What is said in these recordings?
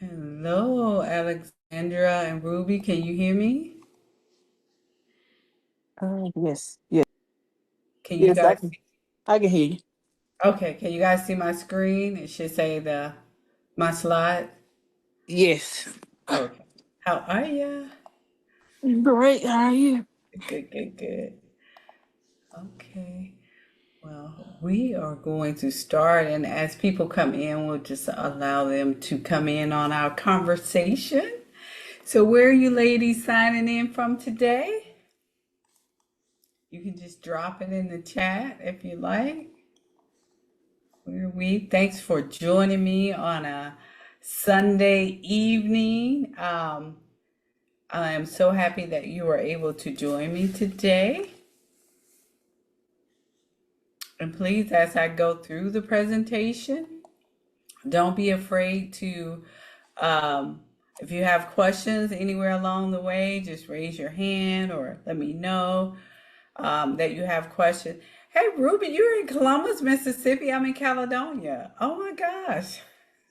Hello, Alexandra and Ruby. Can you hear me? Yes, yes, Can you yes. guys see? I can hear you. Okay, can you guys see my screen? It should say the my slide. Yes. Okay. How are you? Great. How are you? Good, good, good. Okay. Well, we are going to start, and as people come in, we'll just allow them to come in on our conversation. So, where are you ladies signing in from today? You can just drop it in the chat if you like. Where we thanks for joining me on a Sunday evening. I am so happy that you were able to join me today. And please, as I go through the presentation, don't be afraid to, um, if you have questions anywhere along the way, just raise your hand or let me know that you have questions. Hey, Ruby, you're in Columbus, Mississippi. I'm in Caledonia. Oh my gosh,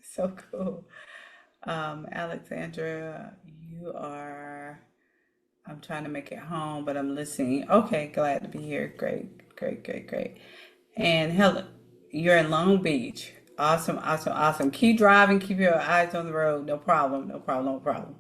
so cool. Alexandra, you are, I'm trying to make it home, but I'm listening. Okay, glad to be here. Great, great, great, great. And hello, you're in Long Beach. Awesome, awesome, awesome. Keep driving, keep your eyes on the road. No problem, no problem, no problem.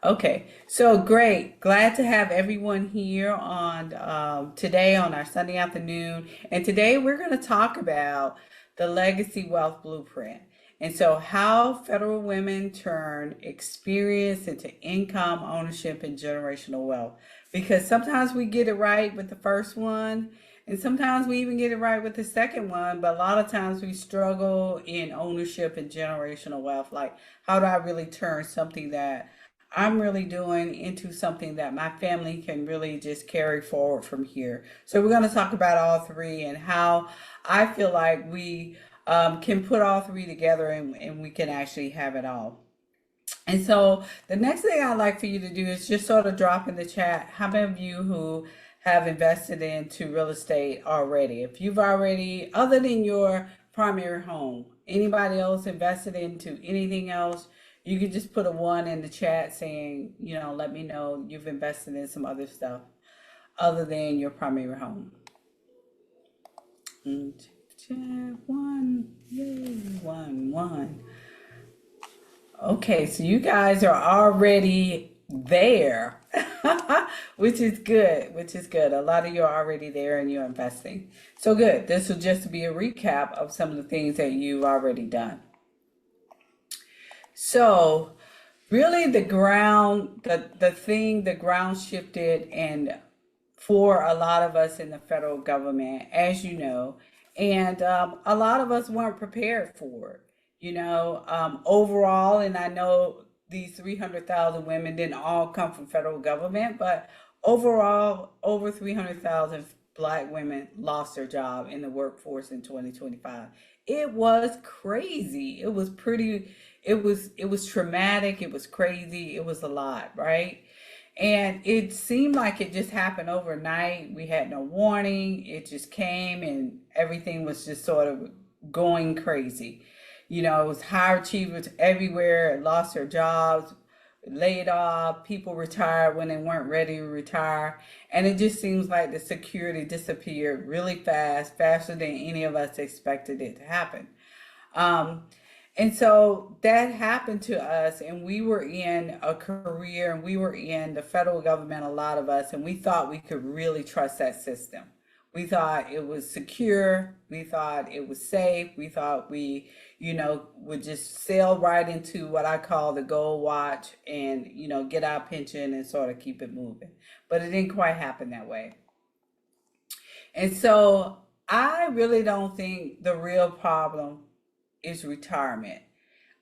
Okay, so great. Glad to have everyone here on today on our Sunday afternoon. And today we're going to talk about the Legacy Wealth Blueprint. And so, how federal women turn experience into income, ownership, and generational wealth. Because sometimes we get it right with the first one, and sometimes we even get it right with the second one, but a lot of times we struggle in ownership and generational wealth. Like, how do I really turn something that I'm really doing into something that my family can really just carry forward from here? So, we're going to talk about all three and how I feel like we can put all three together and we can actually have it all. And so the next thing I'd like for you to do is just sort of drop in the chat how many of you who have invested into real estate already. If you've already, other than your primary home, anybody else invested into anything else, you can just put a one in the chat saying, let me know you've invested in some other stuff other than your primary home. And chat one, yay, one. Okay, so you guys are already there, which is good, which is good. A lot of you are already there and you're investing. So good. This will just be a recap of some of the things that you've already done. So really the ground shifted and for a lot of us in the federal government, as you know, and a lot of us weren't prepared for it. Overall, and I know these 300,000 women didn't all come from federal government, but overall, over 300,000 Black women lost their job in the workforce in 2025. It was crazy. It was traumatic. It was crazy. It was a lot, right? And it seemed like it just happened overnight. We had no warning. It just came and everything was just sort of going crazy. It was high achievers everywhere, lost their jobs, laid off, people retired when they weren't ready to retire. And it just seems like the security disappeared really fast, faster than any of us expected it to happen. Um, and so that happened to us, and we were in a career and we were in the federal government, a lot of us, and we thought we could really trust that system. We thought it was secure. We thought it was safe. We thought we, would just sail right into what I call the gold watch and, get our pension and sort of keep it moving. But it didn't quite happen that way. And so I really don't think the real problem is retirement.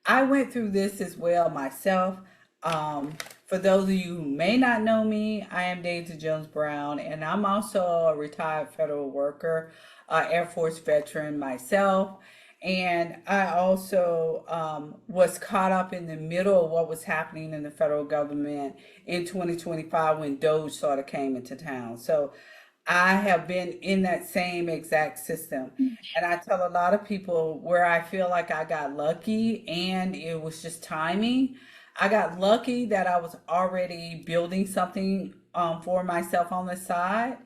I went through this as well myself. For those of you who may not know me, I am Deja Jones Brown, and I'm also a retired federal worker, Air Force veteran myself. And I also was caught up in the middle of what was happening in the federal government in 2025 when Doge sort of came into town. So I have been in that same exact system. And I tell a lot of people where I feel like I got lucky and it was just timing. I got lucky that I was already building something for myself on the side.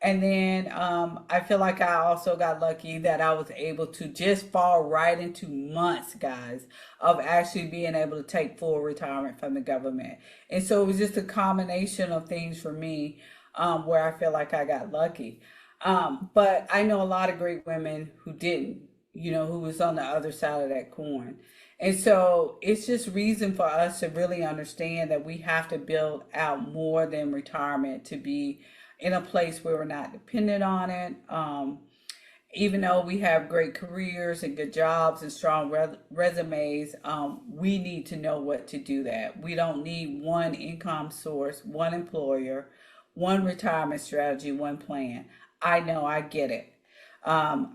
And then I feel like I also got lucky that I was able to just fall right into months, guys, of actually being able to take full retirement from the government. And so it was just a combination of things for me where I feel like I got lucky. But I know a lot of great women who didn't, who was on the other side of that coin. And so it's just reason for us to really understand that we have to build out more than retirement to be in a place where we're not dependent on it. Even though we have great careers and good jobs and strong resumes, we need to know what to do that. We don't need one income source, one employer, one retirement strategy, one plan. I know, I get it.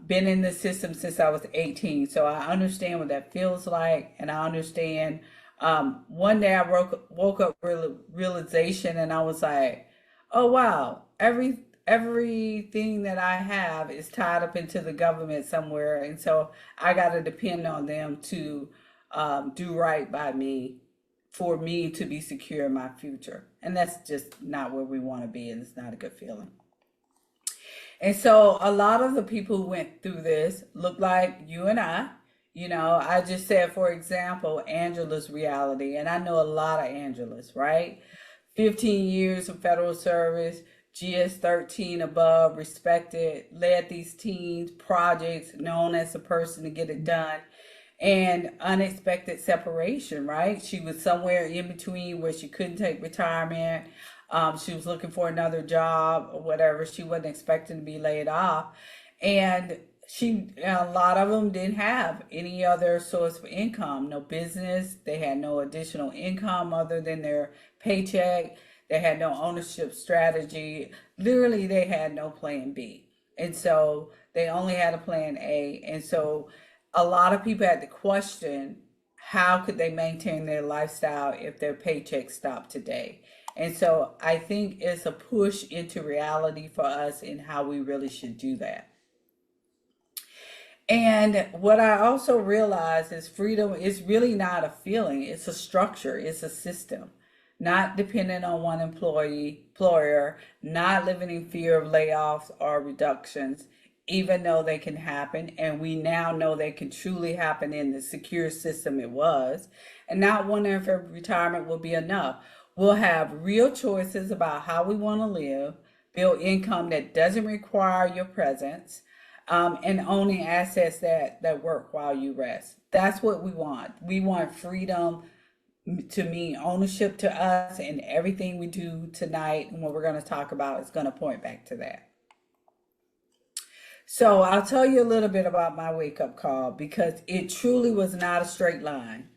Been in the system since I was 18, so I understand what that feels like, and I understand. One day I woke up realization, and I was like, "Oh wow, everything that I have is tied up into the government somewhere, and so I got to depend on them to do right by me, for me to be secure in my future." And that's just not where we want to be, and it's not a good feeling. And so a lot of the people who went through this look like you and I. I just said, for example, Angela's reality, and I know a lot of Angelas, right? 15 years of federal service, GS 13 above, respected, led these teams, projects, known as the person to get it done, and unexpected separation, right? She was somewhere in between where she couldn't take retirement. She was looking for another job or whatever. She wasn't expecting to be laid off. And a lot of them didn't have any other source of income, no business. They had no additional income other than their paycheck. They had no ownership strategy. Literally, they had no plan B. And so they only had a plan A. And so a lot of people had to question how could they maintain their lifestyle if their paycheck stopped today. And so I think it's a push into reality for us in how we really should do that. And what I also realize is freedom is really not a feeling, it's a structure, it's a system. Not dependent on one employer, not living in fear of layoffs or reductions, even though they can happen. And we now know they can truly happen in the secure system it was. And not wondering if retirement will be enough. We'll have real choices about how we want to live, build income that doesn't require your presence, and owning assets that work while you rest. That's what we want. We want freedom to mean ownership to us, and everything we do tonight and what we're going to talk about is going to point back to that. So I'll tell you a little bit about my wake up call because it truly was not a straight line.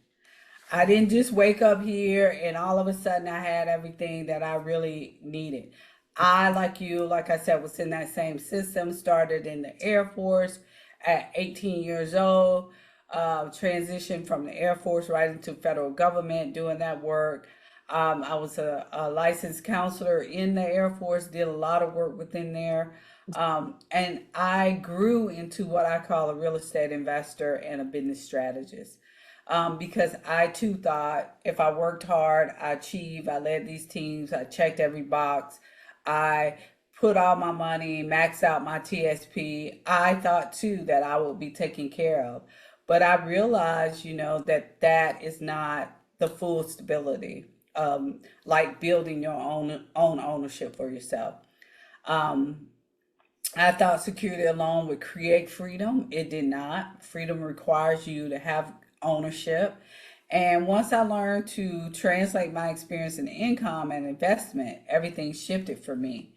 I didn't just wake up here and all of a sudden I had everything that I really needed. I, like you, like I said, was in that same system, started in the Air Force at 18 years old, transitioned from the Air Force right into federal government doing that work. I was a licensed counselor in the Air Force, did a lot of work within there. And I grew into what I call a real estate investor and a business strategist. Because I too thought if I worked hard, I achieved, I led these teams, I checked every box, I put all my money, maxed out my TSP. I thought too that I would be taken care of. But I realized, that that is not the full stability, like building your own ownership for yourself. Um, I thought security alone would create freedom. It did not. Freedom requires you to have ownership. And once I learned to translate my experience in income and investment, everything shifted for me.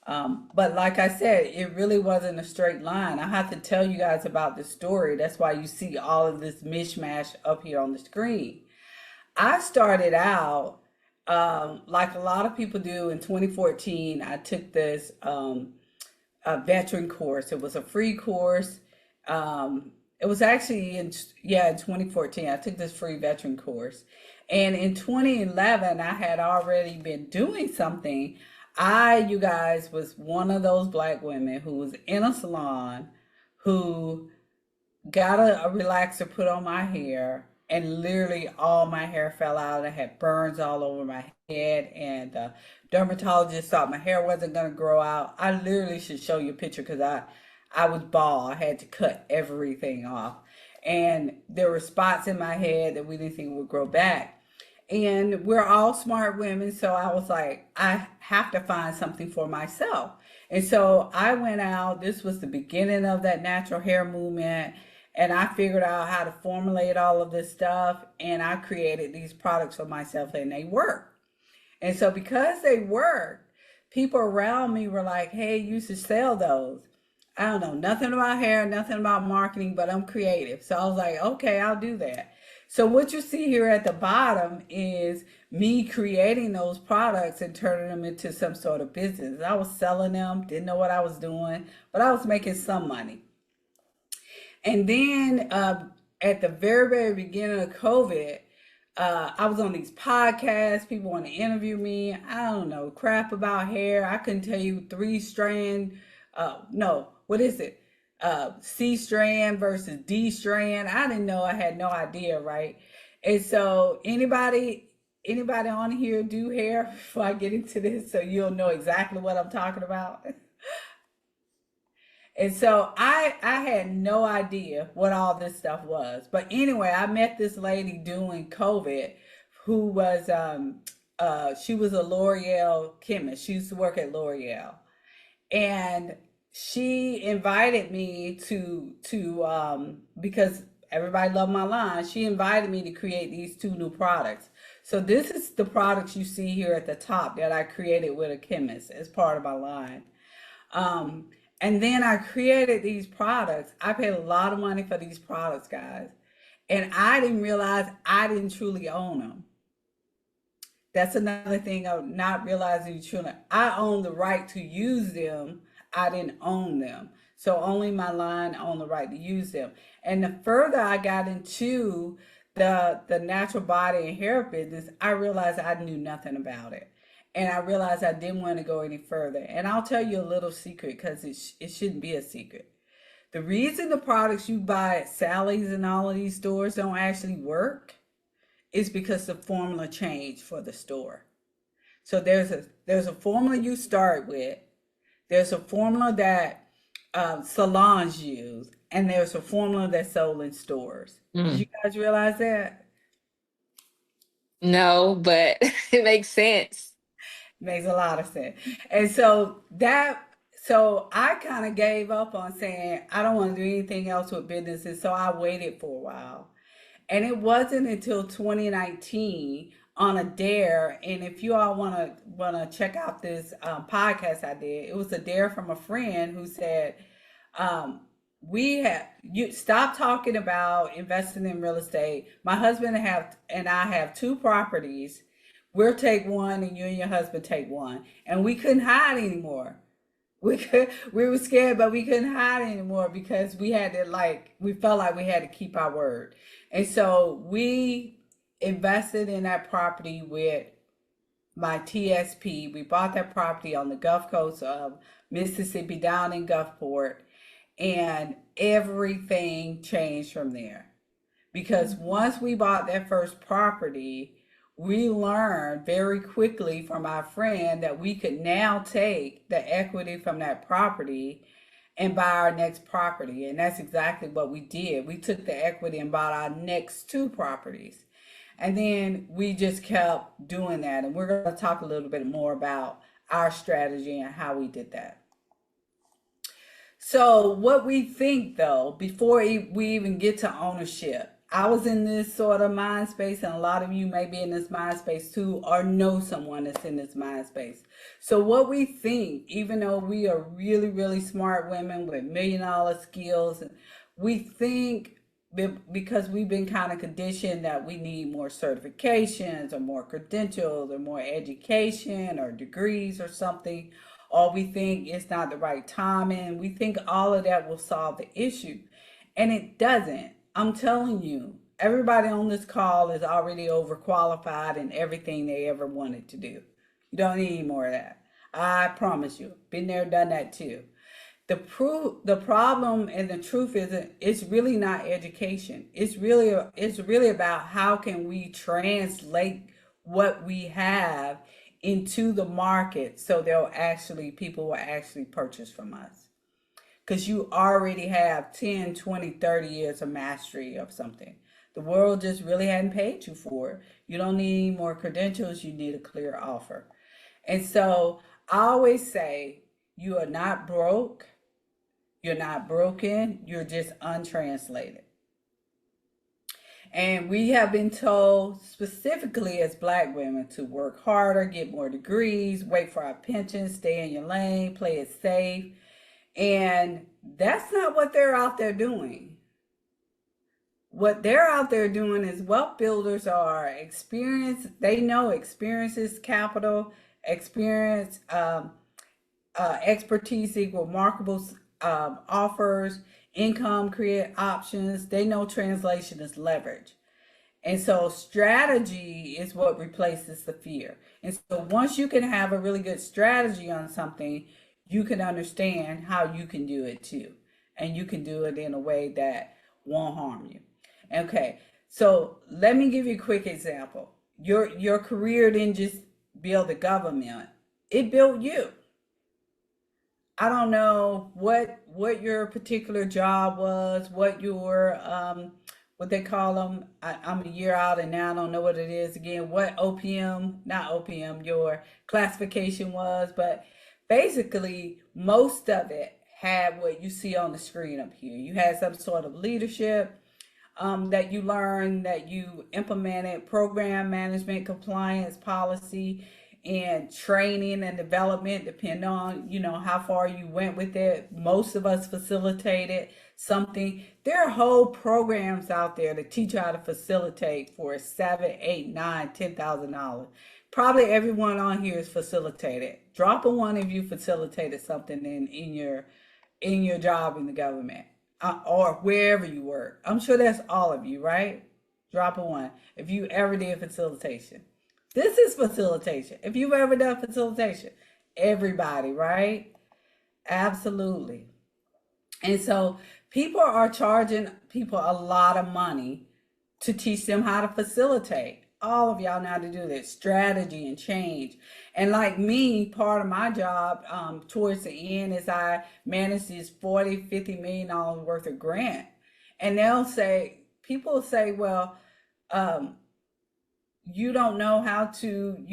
But like I said, it really wasn't a straight line. I have to tell you guys about the story. That's why you see all of this mishmash up here on the screen. I started out like a lot of people do in 2014. I took this a veteran course. It was a free course. It was actually in 2014. I took this free veteran course, and in 2011 I had already been doing something. You guys, was one of those black women who was in a salon who got a relaxer put on my hair, and literally all my hair fell out. I had burns all over my head, and the dermatologist thought my hair wasn't going to grow out. I literally should show you a picture because I was bald. I had to cut everything off. And there were spots in my head that we didn't think would grow back. And we're all smart women, so I was like, I have to find something for myself. And so I went out. This was the beginning of that natural hair movement, and I figured out how to formulate all of this stuff, and I created these products for myself, and they work. And so because they worked, people around me were like, hey, you should sell those. I don't know nothing about hair, nothing about marketing, but I'm creative. So I was like, okay, I'll do that. So what you see here at the bottom is me creating those products and turning them into some sort of business. I was selling them, didn't know what I was doing, but I was making some money. And then at the very, very beginning of COVID, I was on these podcasts. People want to interview me. I don't know crap about hair. I couldn't tell you three strand. No, what is it? C strand versus D strand. I didn't know. I had no idea, right? And so anybody on here do hair before I get into this, so you'll know exactly what I'm talking about. And so I had no idea what all this stuff was. But anyway, I met this lady during COVID who was she was a L'Oreal chemist. She used to work at L'Oreal. And she invited me to because everybody loved my line, she invited me to create these two new products. So this is the products you see here at the top that I created with a chemist as part of my line. Um, and then I created these products. I paid a lot of money for these products, guys. And I didn't realize I didn't truly own them. That's another thing of not realizing you truly. I own the right to use them. I didn't own them. So only my line owned the right to use them. And the further I got into the natural body and hair business, I realized I knew nothing about it. And I realized I didn't want to go any further. And I'll tell you a little secret because it shouldn't be a secret. The reason the products you buy at Sally's and all of these stores don't actually work is because the formula changed for the store. So there's a formula you start with. There's a formula that salons use, and there's a formula that's sold in stores. Did you Mm. guys realize that? No, but it makes sense. Makes a lot of sense. And so I kind of gave up on saying I don't want to do anything else with businesses. So I waited for a while. And it wasn't until 2019 on a dare. And if you all want to check out this podcast I did, it was a dare from a friend who said, um, "We have you stop talking about investing in real estate. My husband and I have two properties. We'll take one, and you and your husband take one." And we couldn't hide anymore. We were scared, but we couldn't hide anymore because we felt like we had to keep our word. And so we invested in that property with my TSP. We bought that property on the Gulf Coast of Mississippi down in Gulfport, and everything changed from there. Because once we bought that first property, we learned very quickly from our friend that we could now take the equity from that property and buy our next property. And that's exactly what we did. We took the equity and bought our next two properties. And then we just kept doing that. And we're going to talk a little bit more about our strategy and how we did that. So, what we think though, before we even get to ownership, I was in this sort of mind space, and a lot of you may be in this mind space too, or know someone that's in this mind space. So, what we think, even though we are really, really smart women with $1 million skills, we think because we've been kind of conditioned that we need more certifications or more credentials or more education or degrees or something, or we think it's not the right timing. We think all of that will solve the issue, and it doesn't. I'm telling you, everybody on this call is already overqualified in everything they ever wanted to do. You don't need any more of that. I promise you. Been there, done that too. The problem and the truth is that it's really not education. It's really about how can we translate what we have into the market so people will actually purchase from us. Because you already have 10, 20, 30 years of mastery of something. The world just really hadn't paid you for it. You don't need any more credentials, you need a clear offer. And so I always say you are not broke, you're not broken, you're just untranslated. And we have been told specifically as black women to work harder, get more degrees, wait for our pensions, stay in your lane, play it safe. And that's not what they're out there doing. What they're out there doing is wealth builders are experience. They know experience is capital, experience, expertise equal remarkable offers, income create options. They know translation is leverage. And so strategy is what replaces the fear. And so once you can have a really good strategy on something, you can understand how you can do it too. And you can do it in a way that won't harm you. Okay, so let me give you a quick example. Your career didn't just build the government, it built you. I don't know what your particular job was, what they call them. I'm a year out and now I don't know what it is again. What OPM, not OPM, your classification was, but basically most of it had what you see on the screen up here. You had some sort of leadership that you learned, that you implemented, program management, compliance, policy, and training and development, depending on, how far you went with it. Most of us facilitated something. There are whole programs out there that teach you how to facilitate for $7, $8, $9, $10,000. Probably everyone on here is facilitated. Drop a one if you facilitated something in your job in the government, or wherever you work. I'm sure that's all of you, right? Drop a one if you ever did facilitation. This is facilitation. If you've ever done facilitation, everybody, right? Absolutely. And so people are charging people a lot of money to teach them how to facilitate. All of y'all know how to do that, strategy and change. And like me, part of my job towards the end is I manage this 40, $50 million worth of grant. And people say, well, you don't know how to,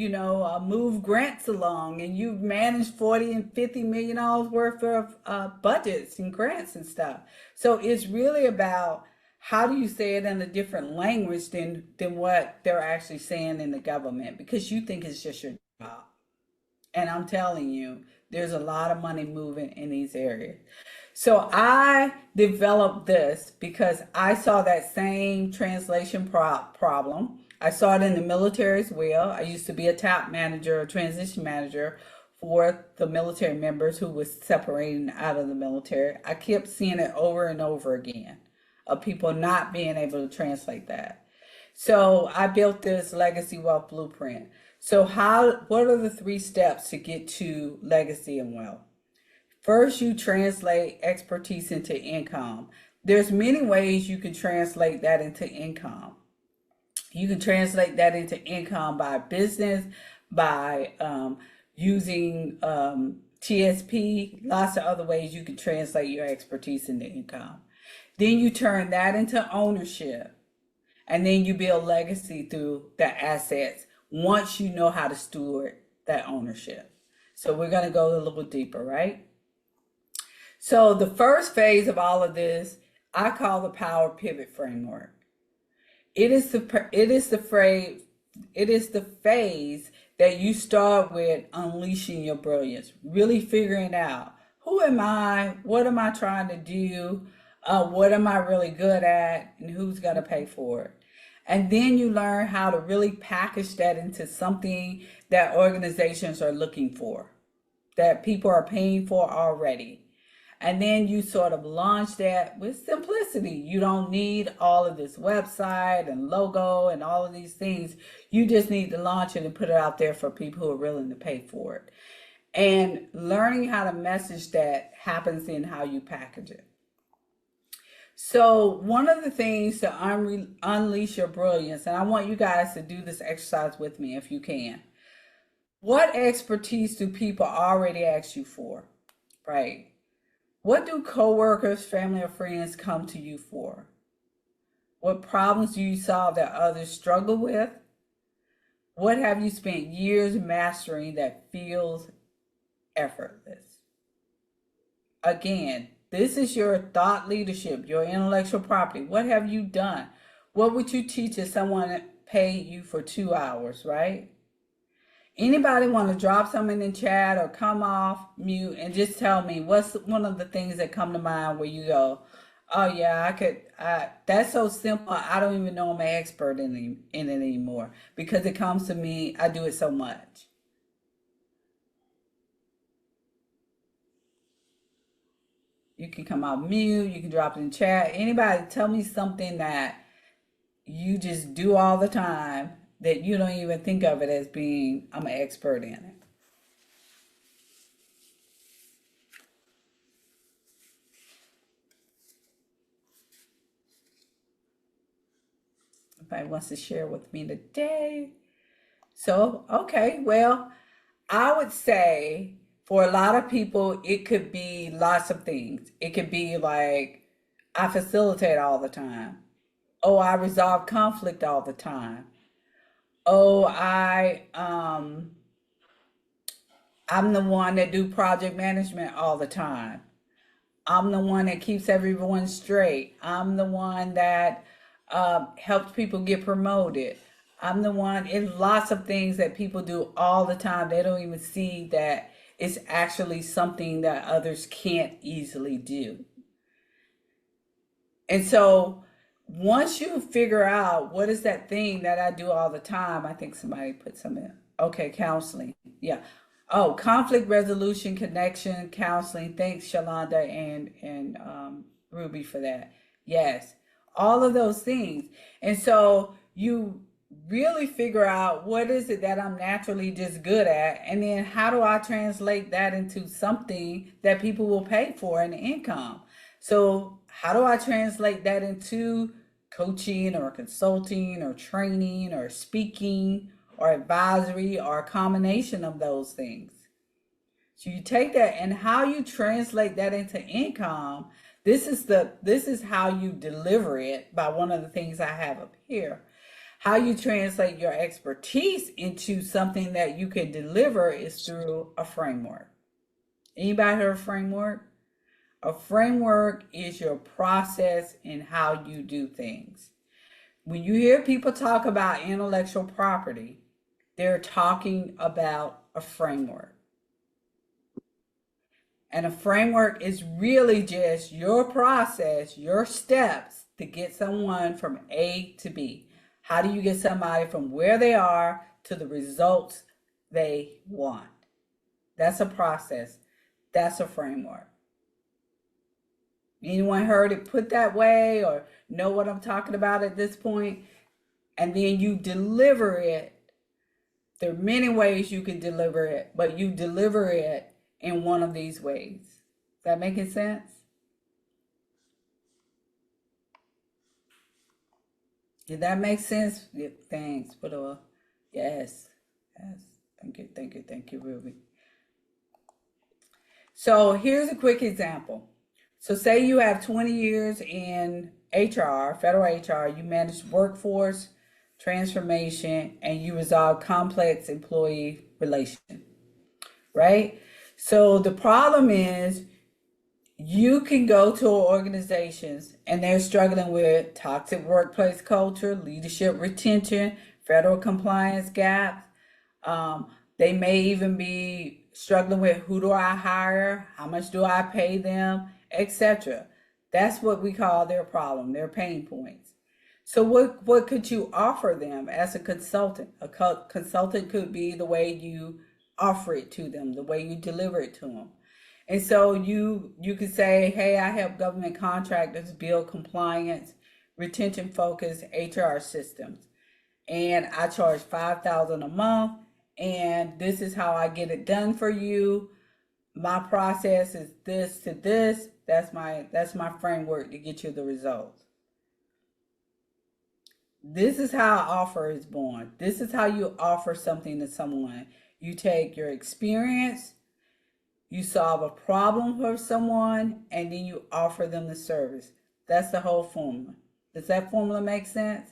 move grants along, and you've managed 40 and $50 million worth of budgets and grants and stuff. So it's really about how do you say it in a different language than what they're actually saying in the government, because you think it's just your job. And I'm telling you, there's a lot of money moving in these areas. So I developed this because I saw that same translation problem. I saw it in the military as well. I used to be a top manager, a transition manager for the military members who was separating out of the military. I kept seeing it over and over again of people not being able to translate that. So I built this legacy wealth blueprint. So what are the 3 steps to get to legacy and wealth? First, you translate expertise into income. There's many ways you can translate that into income. You can translate that into income by business, by using TSP, lots of other ways you can translate your expertise into income. Then you turn that into ownership. And then you build legacy through the assets once you know how to steward that ownership. So we're going to go a little deeper, right? So the first phase of all of this, I call the power pivot framework. It is the phase that you start with unleashing your brilliance, really figuring out who am I, what am I trying to do, what am I really good at, and who's going to pay for it. And then you learn how to really package that into something that organizations are looking for, that people are paying for already. And then you sort of launch that with simplicity. You don't need all of this website and logo and all of these things. You just need to launch it and put it out there for people who are willing to pay for it. And learning how to message that happens in how you package it. So, one of the things to unleash your brilliance, and I want you guys to do this exercise with me if you can. What expertise do people already ask you for? Right? What do coworkers, family, or friends come to you for? What problems do you solve that others struggle with? What have you spent years mastering that feels effortless? Again, this is your thought leadership, your intellectual property. What have you done? What would you teach if someone paid you for 2 hours, right? Anybody want to drop something in the chat or come off mute and just tell me what's one of the things that come to mind where you go, oh yeah, that's so simple. I don't even know I'm an expert in it anymore because it comes to me. I do it so much. You can come out mute. You can drop it in chat. Anybody tell me something that you just do all the time that you don't even think of it as being, I'm an expert in it. Nobody wants to share with me today. So, okay, well, I would say for a lot of people, it could be lots of things. It could be like, I facilitate all the time. Oh, I resolve conflict all the time. Oh, I'm the one that do project management all the time. I'm the one that keeps everyone straight. I'm the one that helps people get promoted. I'm the one, it's lots of things that people do all the time. They don't even see that it's actually something that others can't easily do. And so once you figure out what is that thing that I do all the time, I think somebody put some in. Okay, counseling. Yeah. Oh, conflict resolution, connection, counseling. Thanks, Shalonda and Ruby for that. Yes, all of those things. And so you really figure out what is it that I'm naturally just good at, and then how do I translate that into something that people will pay for in income? So how do I translate that into coaching or consulting or training or speaking or advisory or a combination of those things? So you take that and how you translate that into income. This is how you deliver it by one of the things I have up here. How you translate your expertise into something that you can deliver is through a framework. Anybody heard of framework? A framework is your process in how you do things. When you hear people talk about intellectual property, they're talking about a framework. And a framework is really just your process, your steps to get someone from A to B. How do you get somebody from where they are to the results they want? That's a process. That's a framework. Anyone heard it put that way or know what I'm talking about at this point? And then you deliver it. There are many ways you can deliver it, but you deliver it in one of these ways. Is that making sense? Did that make sense? Yeah, thanks. Yes. Yes. Thank you, Ruby. So here's a quick example. So say you have 20 years in HR, federal HR, you manage workforce transformation and you resolve complex employee relations, right? So the problem is you can go to organizations and they're struggling with toxic workplace culture, leadership retention, federal compliance gaps. They may even be struggling with who do I hire, how much do I pay them, etc. That's what we call their problem, their pain points. So what could you offer them as a consultant? A consultant could be the way you offer it to them, the way you deliver it to them. And so you could say, hey, I help government contractors build compliance, retention focused HR systems. And I charge $5,000 a month and this is how I get it done for you. My process is this to this. That's my framework to get you the results. This is how an offer is born. This is how you offer something to someone. You take your experience, you solve a problem for someone, and then you offer them the service. That's the whole formula. Does that formula make sense?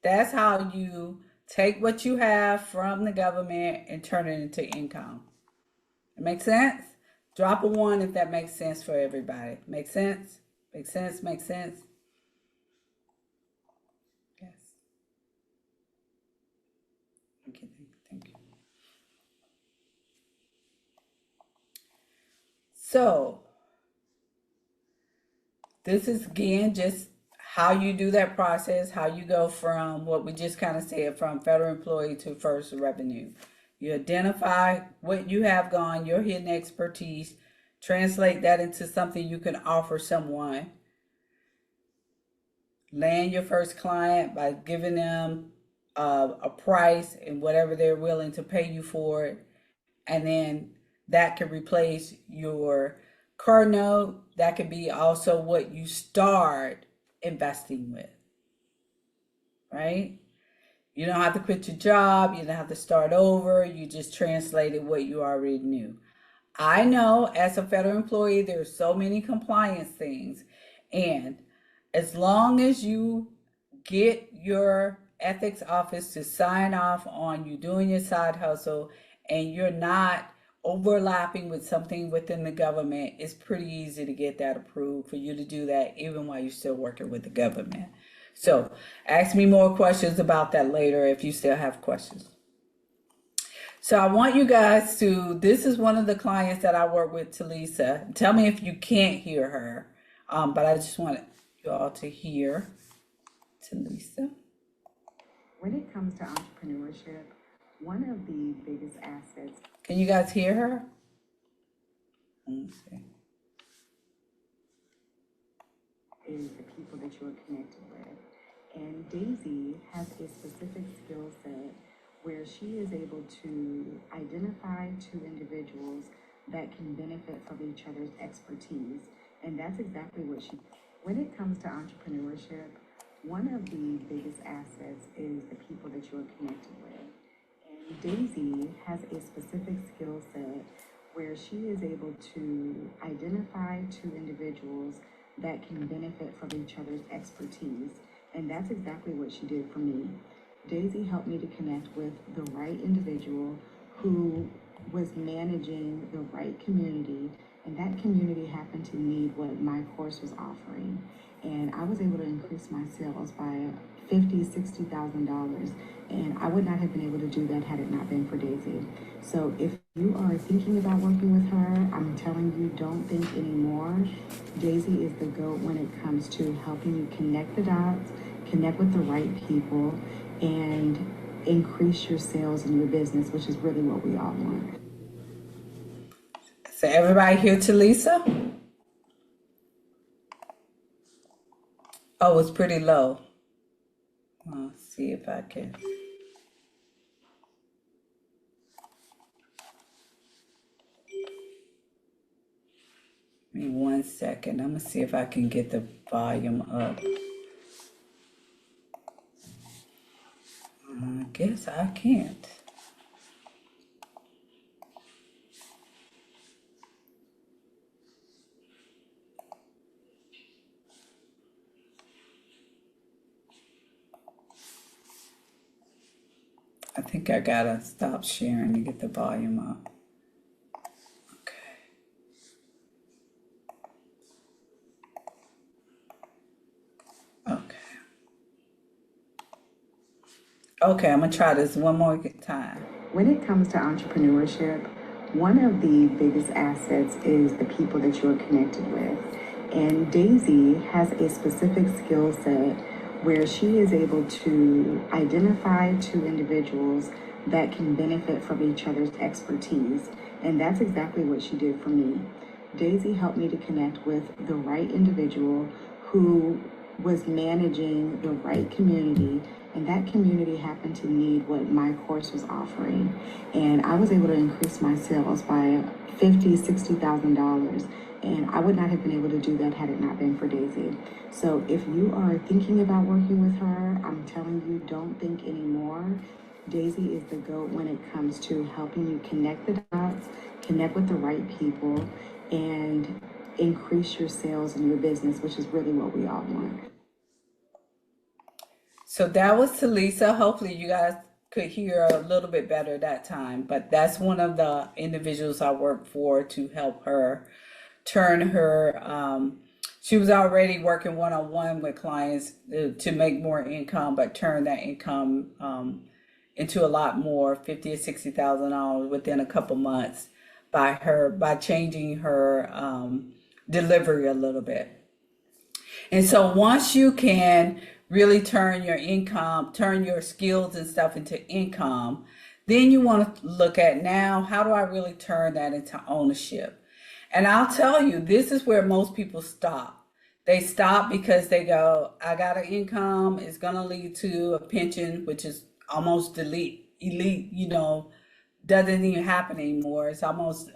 That's how you take what you have from the government and turn it into income. It makes sense? Drop a one if that makes sense for everybody. Make sense? Make sense? Make sense? Yes. Okay, thank you. So, this is again just how you do that process, how you go from what we just kind of said, from federal employee to first revenue. You identify what you have gone, your hidden expertise, translate that into something you can offer someone. Land your first client by giving them a price and whatever they're willing to pay you for it. And then that can replace your car note. That could be also what you start investing with, right? You don't have to quit your job. You don't have to start over. You just translated what you already knew. I know as a federal employee, there's so many compliance things. And as long as you get your ethics office to sign off on you doing your side hustle and you're not overlapping with something within the government, it's pretty easy to get that approved for you to do that even while you're still working with the government. So ask me more questions about that later if you still have questions. So I want you guys to, this is one of the clients that I work with, Talisa. Tell me if you can't hear her, but I just want you all to hear Talisa. When it comes to entrepreneurship, one of the biggest assets. Can you guys hear her? Let's see. Is the people that you're connected with. And Daisy has a specific skill set where she is able to identify two individuals that can benefit from each other's expertise. And that's exactly what she, when it comes to entrepreneurship, one of the biggest assets is the people that you're connected with. And Daisy has a specific skill set where she is able to identify two individuals that can benefit from each other's expertise. And that's exactly what she did for me. Daisy helped me to connect with the right individual who was managing the right community, and that community happened to need what my course was offering. And I was able to increase my sales by $50,000, $60,000, and I would not have been able to do that had it not been for Daisy. So if you are thinking about working with her, I'm telling you, don't think anymore. Daisy is the GOAT when it comes to helping you connect the dots, connect with the right people, and increase your sales and your business, which is really what we all want. So everybody hear Talisa? Oh, it's pretty low. I'll see if I can. Give me 1 second. I'm gonna see if I can get the volume up. I guess I can't. I think I gotta stop sharing to get the volume up. Okay. Okay, I'm gonna try this one more time. When it comes to entrepreneurship, one of the biggest assets is the people that you're connected with. And Daisy has a specific skill set where she is able to identify two individuals that can benefit from each other's expertise. And that's exactly what she did for me. Daisy helped me to connect with the right individual who was managing the right community, and that community happened to need what my course was offering. And I was able to increase my sales by $50,000, $60,000. And I would not have been able to do that had it not been for Daisy. So if you are thinking about working with her, I'm telling you, don't think anymore. Daisy is the GOAT when it comes to helping you connect the dots, connect with the right people, and increase your sales and your business, which is really what we all want. So that was Talisa. Hopefully you guys could hear a little bit better that time, but that's one of the individuals I work for to help her turn her, she was already working one-on-one with clients to make more income, but turn that income into a lot more, 50 or $60,000 within a couple months by changing her delivery a little bit. And so once you can really turn your income, turn your skills and stuff into income, then you want to look at now, how do I really turn that into ownership? And I'll tell you, this is where most people stop. They stop because they go, I got an income, it's going to lead to a pension, which is almost elite, doesn't even happen anymore. It's almost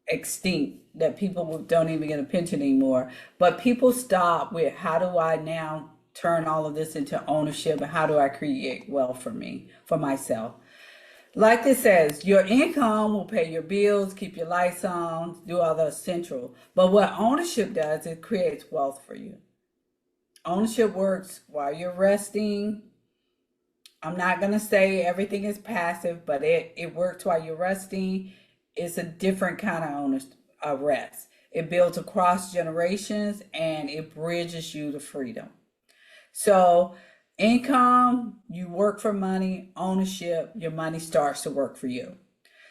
extinct that people don't even get a pension anymore. But people stop with, how do I now turn all of this into ownership, and how do I create wealth for myself? Like it says, your income will pay your bills, keep your lights on, do all the essential. But what ownership does, it creates wealth for you. Ownership works while you're resting. I'm not going to say everything is passive, but it works while you're resting. It's a different kind of rest. It builds across generations, and it bridges you to freedom. So income, you work for money. Ownership, your money starts to work for you.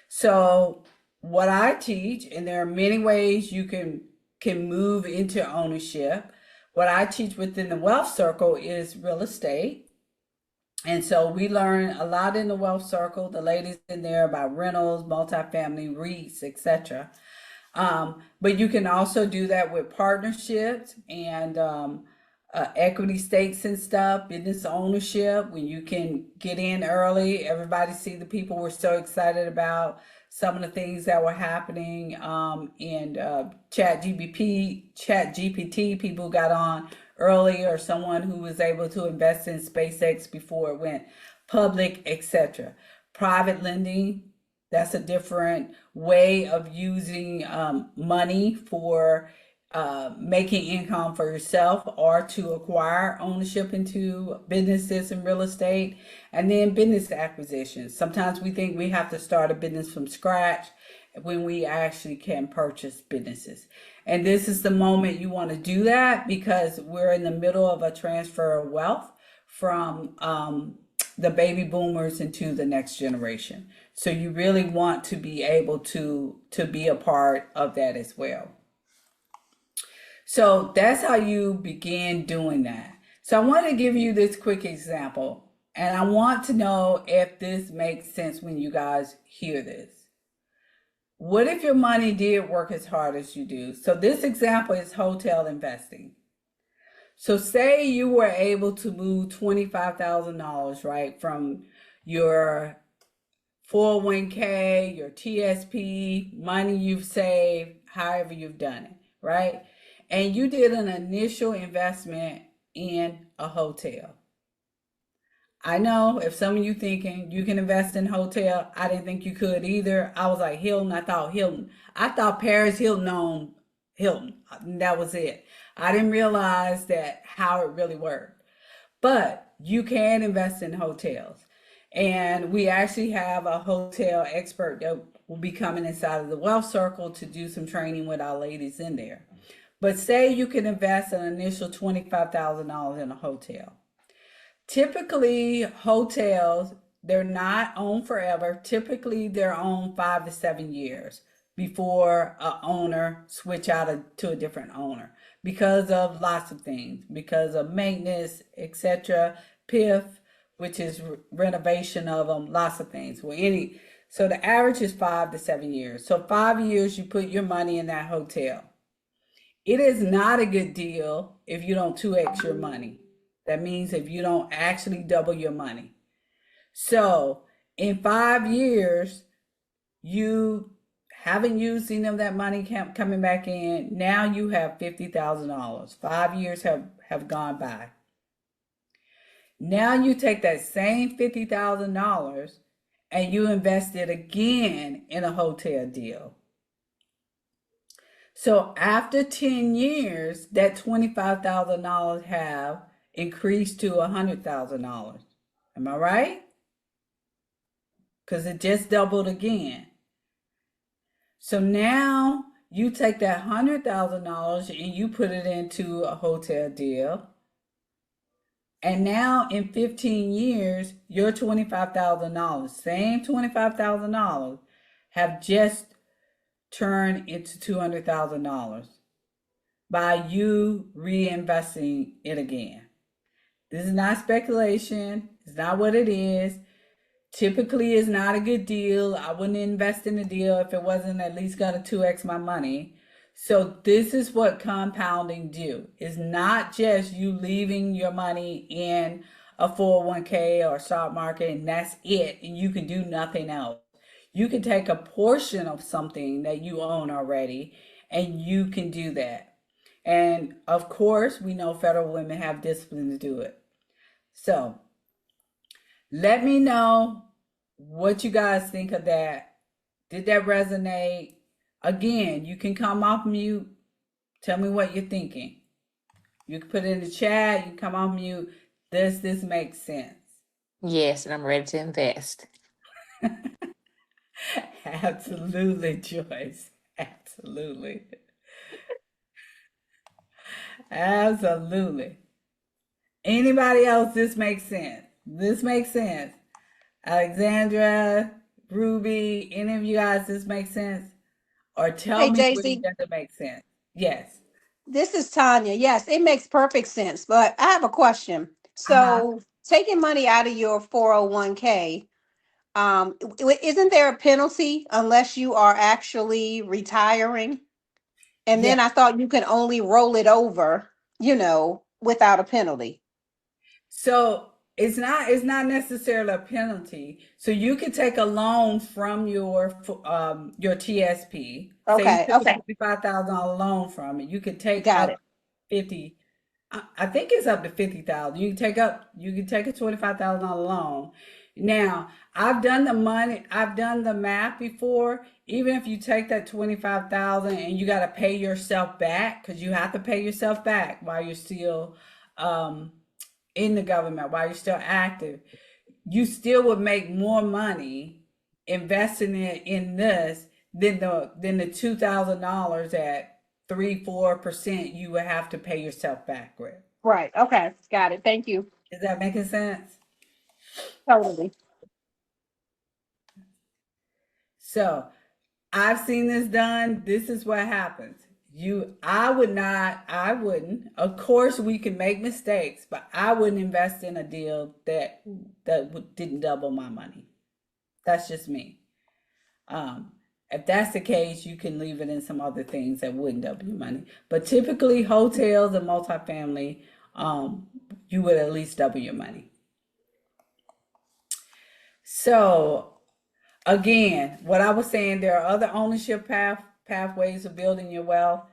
So what I teach, and there are many ways you can move into ownership. What I teach within the wealth circle is real estate. And so we learn a lot in the wealth circle, the ladies in there, about rentals, multifamily, REITs, etc. But you can also do that with partnerships and equity stakes and stuff, business ownership, when you can get in early. Everybody see the people were so excited about some of the things that were happening in chat GPT, people got on early, or someone who was able to invest in SpaceX before it went public, etc. Private lending, that's a different way of using money for making income for yourself or to acquire ownership into businesses and real estate. And then business acquisitions. Sometimes we think we have to start a business from scratch when we actually can purchase businesses. And this is the moment you want to do that, because we're in the middle of a transfer of wealth from the baby boomers into the next generation. So you really want to be able to be a part of that as well. So that's how you begin doing that. So I want to give you this quick example, and I want to know if this makes sense when you guys hear this. What if your money did work as hard as you do? So this example is hotel investing. So say you were able to move $25,000, right, from your 401k, your TSP, money you've saved, however you've done it, right? And you did an initial investment in a hotel. I know if some of you thinking you can invest in hotel, I didn't think you could either. I was like Hilton, I thought Hilton. I thought Paris Hilton owned Hilton. That was it. I didn't realize that how it really worked. But you can invest in hotels. And we actually have a hotel expert that will be coming inside of the Wealth Circle to do some training with our ladies in there. But say you can invest an initial $25,000 in a hotel. Typically, hotels, they're not owned forever. Typically, they're owned 5 to 7 years before an owner switch out to a different owner, because of lots of things, because of maintenance, etc., PIF, which is renovation of them, lots of things. So the average is 5 to 7 years. So 5 years, you put your money in that hotel. It is not a good deal if you don't 2x your money. That means if you don't actually double your money. So in 5 years, you haven't used any of that money coming back in. Now you have $50,000. 5 years have gone by. Now you take that same $50,000 and you invest it again in a hotel deal. So after 10 years, that $25,000 have increased to $100,000. Am I right? Because it just doubled again. So now you take that $100,000 and you put it into a hotel deal. And now in 15 years, your $25,000, same $25,000, have just turned into $200,000 by you reinvesting it again. This is not speculation. It's not what it is. Typically, it's not a good deal. I wouldn't invest in a deal if it wasn't at least going to 2x my money. So this is what compounding do. It's not just you leaving your money in a 401k or stock market and that's it, and you can do nothing else. You can take a portion of something that you own already and you can do that. And of course, we know federal women have discipline to do it. So let me know what you guys think of that. Did that resonate? Again, you can come off mute. Tell me what you're thinking. You can put it in the chat. You can come off mute. Does this make sense? Yes, and I'm ready to invest. Absolutely, Joyce. Absolutely. Absolutely. Anybody else, this makes sense. This makes sense. Alexandra, Ruby, any of you guys, this makes sense? Or tell Hey, me when it JC, doesn't make sense. Yes. this is Tanya. Yes, it makes perfect sense, but I have a question. Uh-huh. So, taking money out of your 401k, isn't there a penalty unless you are actually retiring? And Yeah. then I thought you can only roll it over, without a penalty. So it's not necessarily a penalty. So you could take a loan from your TSP. Say you Okay, took a okay, $25,000 loan from it. You could take got up it. 50. I think it's up to 50,000. You can take a $25,000 loan. Now, I've done the math before. Even if you take that 25,000 and you got to pay yourself back, because you have to pay yourself back while you're still um, in the government, while you're still active, you still would make more money investing it in this than the $2,000 at 3-4% you would have to pay yourself back with. Right. Okay, got it. Thank you. Is that making sense? Totally. So I've seen this done. This is what happens. I wouldn't. Of course, we can make mistakes, but I wouldn't invest in a deal that didn't double my money. That's just me. Um, if that's the case, you can leave it in some other things that wouldn't double your money. But typically, hotels and multifamily, you would at least double your money. So again, what I was saying, there are other ownership pathways of building your wealth.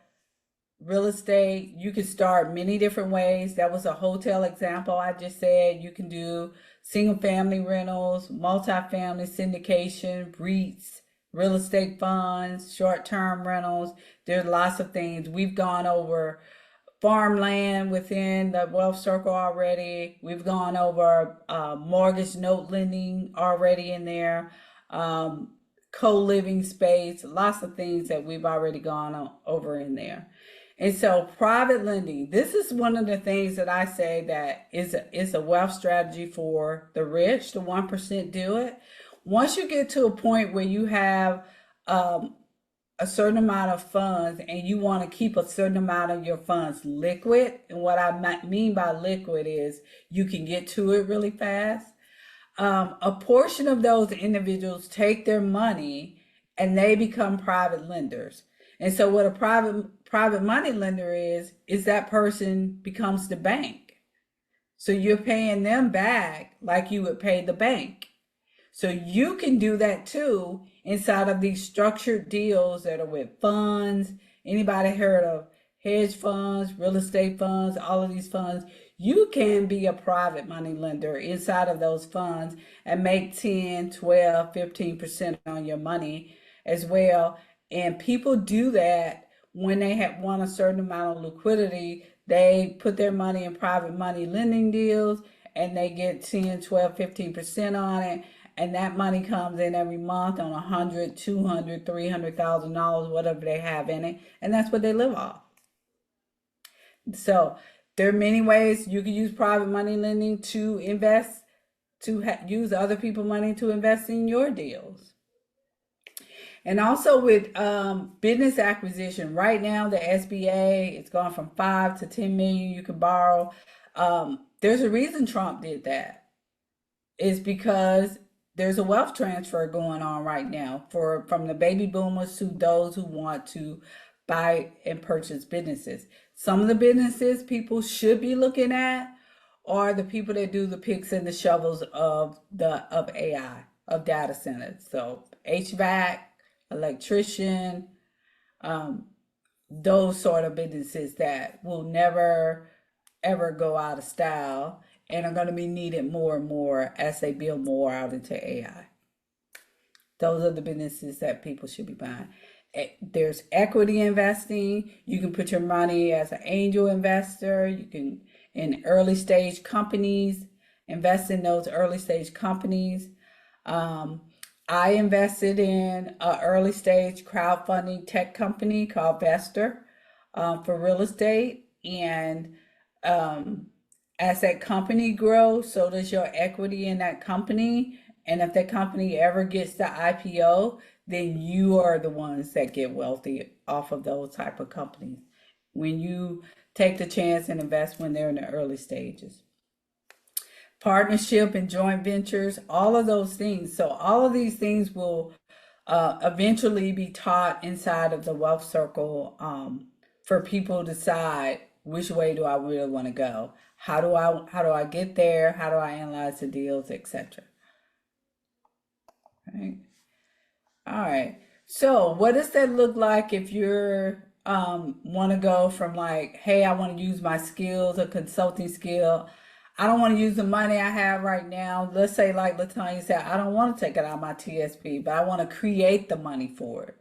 Real estate, you can start many different ways. That was a hotel example I just said. You can do single family rentals, multifamily syndication, REITs, real estate funds, short-term rentals. There's lots of things. We've gone over farmland within the wealth circle already. We've gone over mortgage note lending already in there, co-living space, lots of things that we've already gone over in there. And so private lending, this is one of the things that I say that is a wealth strategy for the rich. The 1% do it. Once you get to a point where you have a certain amount of funds and you want to keep a certain amount of your funds liquid, and what I mean by liquid is you can get to it really fast. A portion of those individuals take their money and they become private lenders. And so what a private money lender is that person becomes the bank. So you're paying them back like you would pay the bank. So you can do that too inside of these structured deals that are with funds. Anybody heard of hedge funds, real estate funds, all of these funds? You can be a private money lender inside of those funds and make 10, 12, 15% on your money as well. And people do that when they have won a certain amount of liquidity. They put their money in private money lending deals and they get 10, 12, 15% on it. And that money comes in every month on $100, $200, $300,000, whatever they have in it. And that's what they live off. So there are many ways you can use private money lending to invest, to use other people's money to invest in your deals. And also with business acquisition, right now the SBA, it's gone from 5 to 10 million you can borrow. There's a reason Trump did that. It's because there's a wealth transfer going on right now from the baby boomers to those who want to buy and purchase businesses. Some of the businesses people should be looking at are the people that do the picks and the shovels of AI, of data centers. So HVAC, electrician, those sort of businesses that will never ever go out of style and are going to be needed more and more as they build more out into AI. Those are the businesses that people should be buying. There's equity investing. You can put your money as an angel investor. You can, in early stage companies, invest in those early stage companies. I invested in an early stage crowdfunding tech company called Vester for real estate. And as that company grows, so does your equity in that company. And if that company ever gets the IPO, then you are the ones that get wealthy off of those type of companies when you take the chance and invest when they're in the early stages. Partnership and joint ventures, all of those things. So all of these things will eventually be taught inside of the wealth circle for people to decide which way do I really want to go. How do I get there? How do I analyze the deals, etc. Right. All right. So what does that look like if you're want to go from like, hey, I want to use my skills, a consulting skill. I don't want to use the money I have right now. Let's say like Latanya said, I don't want to take it out of my TSP, but I want to create the money for it.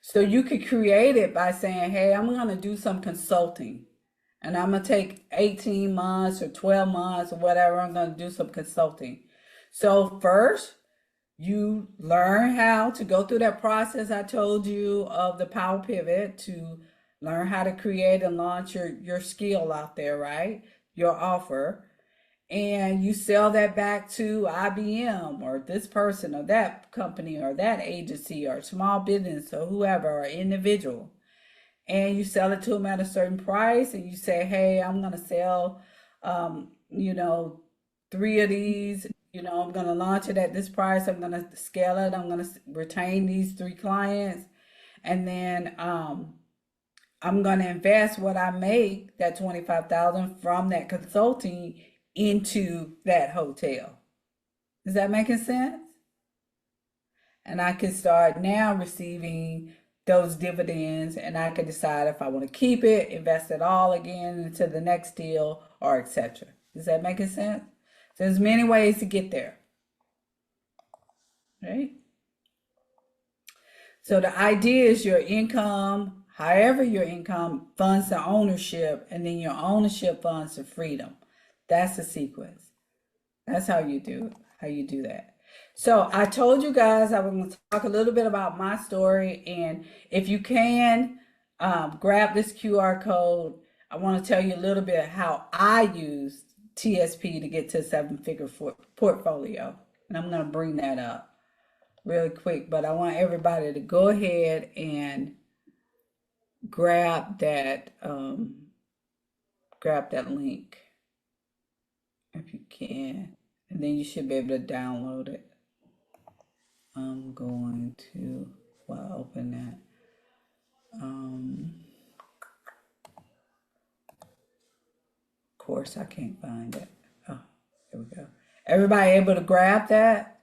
So you could create it by saying, hey, I'm going to do some consulting. And I'm going to take 18 months or 12 months or whatever. I'm going to do some consulting. So first, you learn how to go through that process I told you of the power pivot to learn how to create and launch your skill out there, right? Your offer. And you sell that back to IBM or this person or that company or that agency or small business or whoever or individual. And you sell it to them at a certain price and you say, hey, I'm going to sell, 3 of these, I'm going to launch it at this price. I'm going to scale it. I'm going to retain these 3 clients. And then I'm going to invest what I make, that $25,000 from that consulting into that hotel. Is that making sense? And I can start now receiving those dividends and I can decide if I want to keep it, invest it all again into the next deal or etc. Is that making sense? So there's many ways to get there. Right? So the idea is your income, however your income funds the ownership and then your ownership funds the freedom. That's the sequence. That's how you do that. So I told you guys I was going to talk a little bit about my story, and if you can grab this QR code, I want to tell you a little bit how I used TSP to get to a 7-figure portfolio, and I'm going to bring that up really quick, but I want everybody to go ahead and grab that link if you can, and then you should be able to download it. I'm going to, open that. Of course, I can't find it. Oh, here we go. Everybody able to grab that?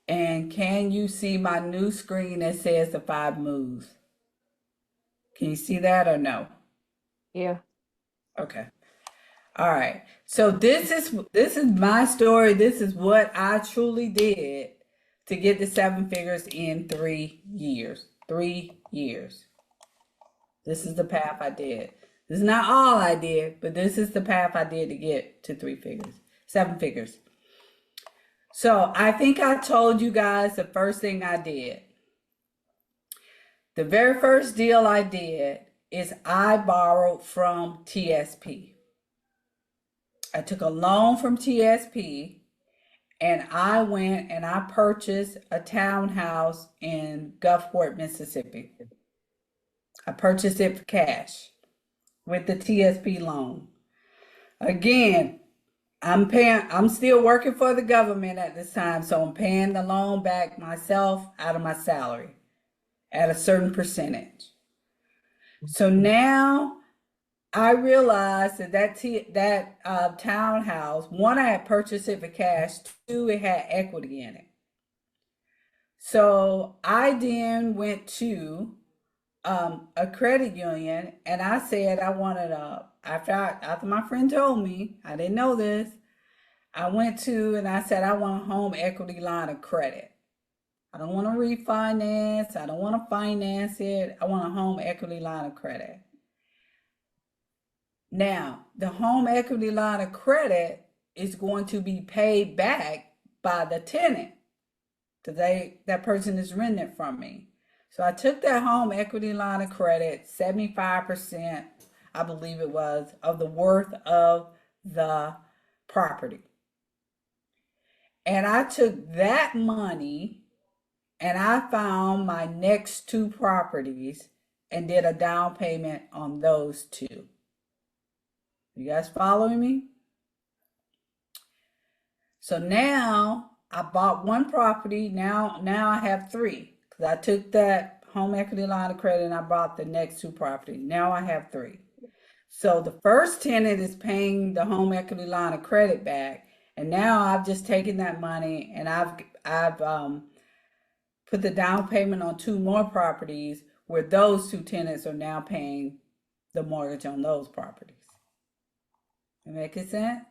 And can you see my new screen that says the 5 moves? Can you see that or no? Yeah. Okay. All right. So this is my story. This is what I truly did to get the 7 figures in 3 years. 3 years. This is the path I did. This is not all I did, but this is the path I did to get to 3 figures, 7 figures. So I think I told you guys the first thing I did. The very first deal I did is I borrowed from TSP. I took a loan from TSP and I went and I purchased a townhouse in Gulfport, Mississippi. I purchased it for cash with the TSP loan. Again, I'm still working for the government at this time, so I'm paying the loan back myself out of my salary at a certain percentage. So now I realized that townhouse, one, I had purchased it for cash, two, it had equity in it. So I then went to a credit union and I said I wanted after my friend told me, I didn't know this, I went to and I said I want a home equity line of credit. I don't want to refinance. I don't want to finance it. I want a home equity line of credit. Now, the home equity line of credit is going to be paid back by the tenant because that person is renting it from me. So I took that home equity line of credit, 75%, I believe it was, of the worth of the property. And I took that money and I found my next 2 properties and did a down payment on those 2. You guys following me? So now I bought 1 property. Now I have 3 because I took that home equity line of credit and I bought the next 2 properties. Now I have 3. So the first tenant is paying the home equity line of credit back, and now I've just taken that money and I've put the down payment on 2 more properties where those 2 tenants are now paying the mortgage on those properties. That making sense?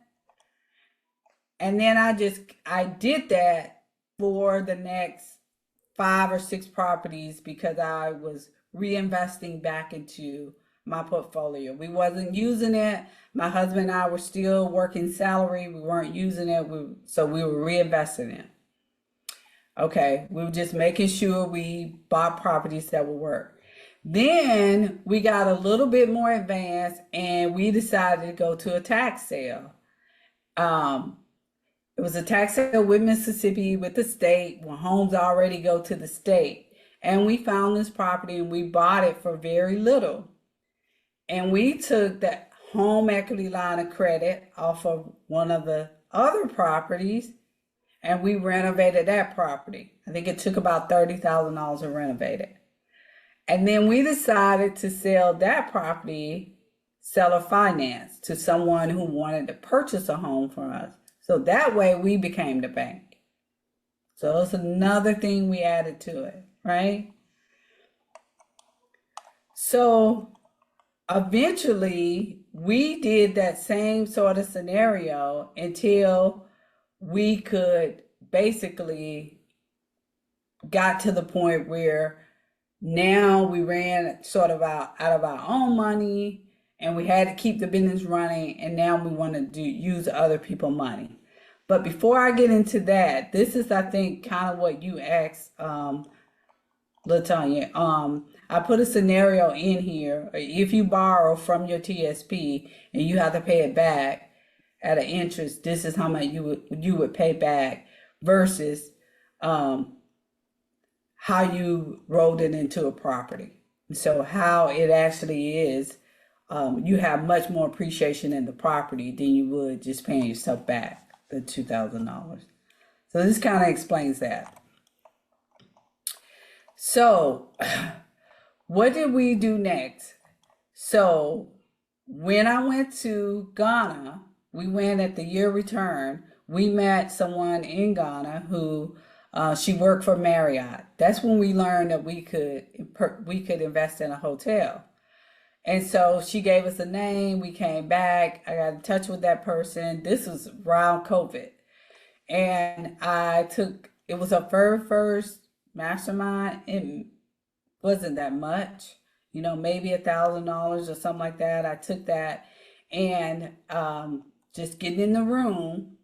And then I did that for the next 5 or 6 properties because I was reinvesting back into my portfolio. We wasn't using it. My husband and I were still working salary. We weren't using it. So we were reinvesting it. Okay, we were just making sure we bought properties that would work. Then we got a little bit more advanced and we decided to go to a tax sale. It was a tax sale with Mississippi, with the state, when homes already go to the state. And we found this property and we bought it for very little. And we took that home equity line of credit off of one of the other properties and we renovated that property. I think it took about $30,000 to renovate it. And then we decided to sell that property, seller finance, to someone who wanted to purchase a home from us. So that way we became the bank. So it's another thing we added to it, right? So eventually we did that same sort of scenario until we could basically got to the point where now we ran sort of out of our own money and we had to keep the business running, and now we want to use other people's money. But before I get into that, this is, I think, kind of what you asked, LaTanya. I put a scenario in here. If you borrow from your TSP and you have to pay it back at an interest, this is how much you would pay back versus how you rolled it into a property. So how it actually is, you have much more appreciation in the property than you would just paying yourself back the $2,000. So this kind of explains that. So, what did we do next? So, when I went to Ghana, we went at the year return. We met someone in Ghana who she worked for Marriott. That's when we learned that we could invest in a hotel. And so she gave us a name. We came back. I got in touch with that person. This was around COVID. And it was a very first mastermind. It wasn't that much, maybe $1,000 or something like that. I took that and just getting in the room.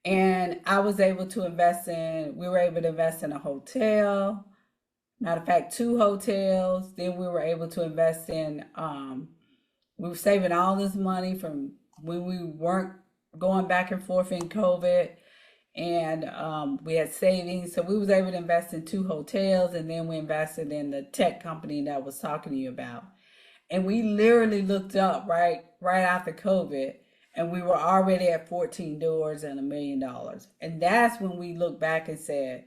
And we were able to invest in a hotel. Matter of fact, 2 hotels. Then we were able to invest we were saving all this money from when we weren't going back and forth in COVID. And we had savings. So we was able to invest in 2 hotels. And then we invested in the tech company that I was talking to you about. And we literally looked up right after COVID. And we were already at 14 doors and $1 million. And that's when we looked back and said,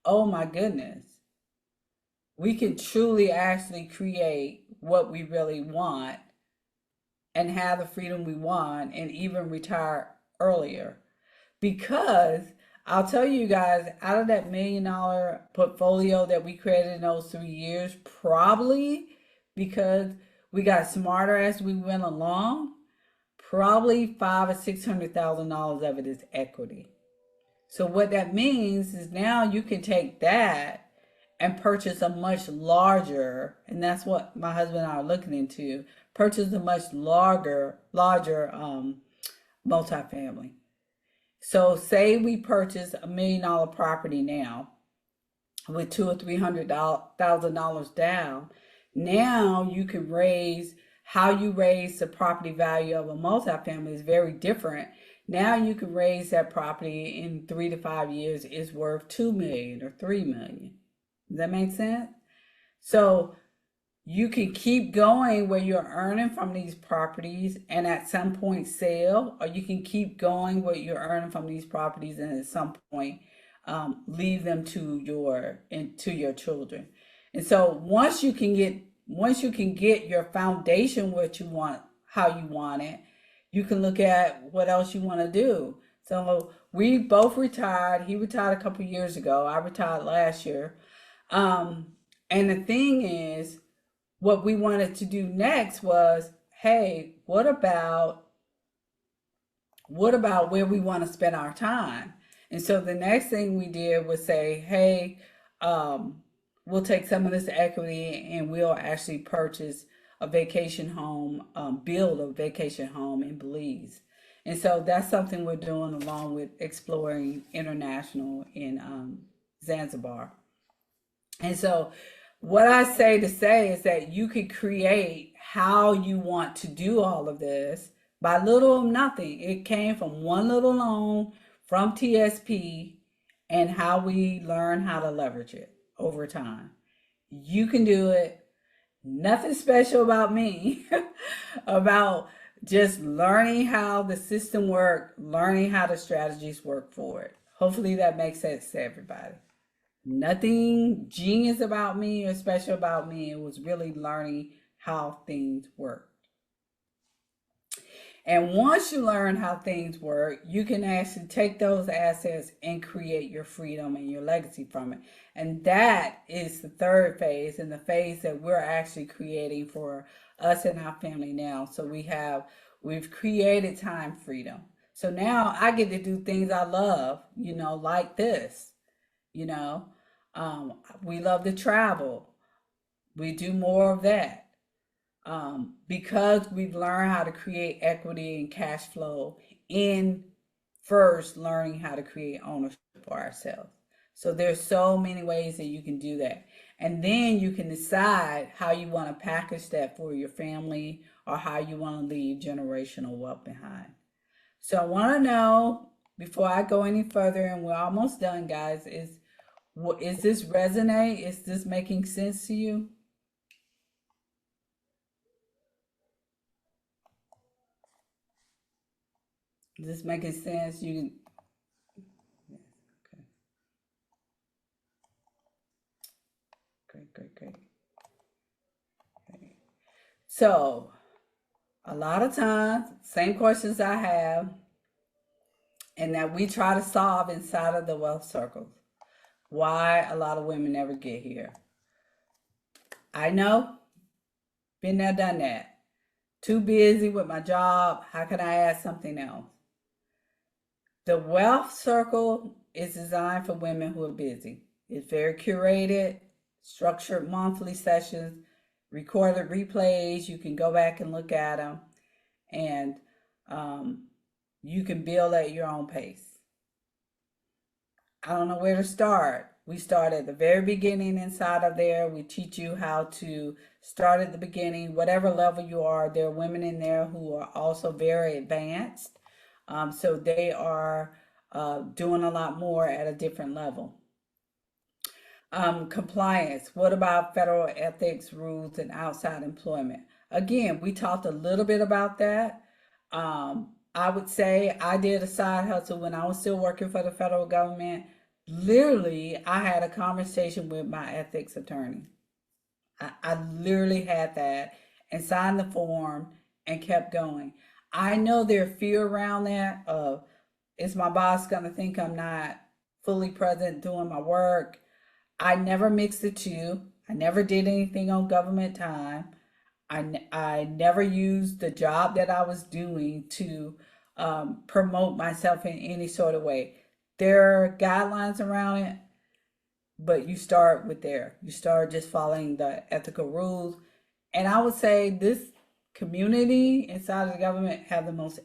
oh my goodness, we can truly actually create what we really want and have the freedom we want and even retire earlier. Because I'll tell you guys, out of that $1 million portfolio that we created in those 3 years, probably because we got smarter as we went along, probably $500,000 or $600,000 of it is equity. So what that means is now you can take that and purchase a much larger, and that's what my husband and I are looking into, purchase a much larger multifamily. So say we purchase $1 million property now with $200,000 or $300,000 down. Now you can how you raise the property value of a multifamily is very different. Now you can raise that property in 3 to 5 years is worth $2 million or $3 million. Does that make sense? So you can keep going where you're earning from these properties and at some point sell, or you can keep going where you're earning from these properties and at some point leave them to your children. And so once you can get your foundation what you want, how you want it, you can look at what else you want to do. So we both retired. He retired a couple years ago. I retired last year. And the thing is, what we wanted to do next was, hey, what about where we want to spend our time? And so the next thing we did was say, hey, we'll take some of this equity and we'll actually purchase a vacation home, build a vacation home in Belize. And so that's something we're doing along with exploring international in Zanzibar. And so what I say is that you could create how you want to do all of this by little or nothing. It came from one little loan from TSP and how we learn how to leverage it over time. You can do it. Nothing special about me, about just learning how the system works, learning how the strategies work for it. Hopefully that makes sense to everybody. Nothing genius about me or special about me. It was really learning how things work. And once you learn how things work, you can actually take those assets and create your freedom and your legacy from it. And that is the third phase, and the phase that we're actually creating for us and our family now. So we've created time freedom. So now I get to do things I love, like this. We love to travel. We do more of that. Because we've learned how to create equity and cash flow in first learning how to create ownership for ourselves. So there's so many ways that you can do that. And then you can decide how you want to package that for your family or how you want to leave generational wealth behind. So I want to know, before I go any further, and we're almost done, guys, is this resonate? Is this making sense to you? Is this making sense? Okay. great. So, a lot of times, same questions I have, and that we try to solve inside of the wealth circles. Why a lot of women never get here. I know, been there, done that. Too busy with my job. How can I add something else? The wealth circle is designed for women who are busy. It's very curated, structured monthly sessions, recorded replays. You can go back and look at them, and you can build at your own pace. I don't know where to start. We start at the very beginning inside of there. We teach you how to start at the beginning, whatever level you are. There are women in there who are also very advanced. So they are doing a lot more at a different level. Compliance. What about federal ethics rules and outside employment? Again, we talked a little bit about that. I would say I did a side hustle when I was still working for the federal government. Literally, I had a conversation with my ethics attorney. I literally had that and signed the form and kept going. I know there's fear around that of, is my boss going to think I'm not fully present doing my work? I never mixed the two. I never did anything on government time. I never used the job that I was doing to promote myself in any sort of way. There are guidelines around it, but you start with there. You start just following the ethical rules. And I would say this community inside of the government have the most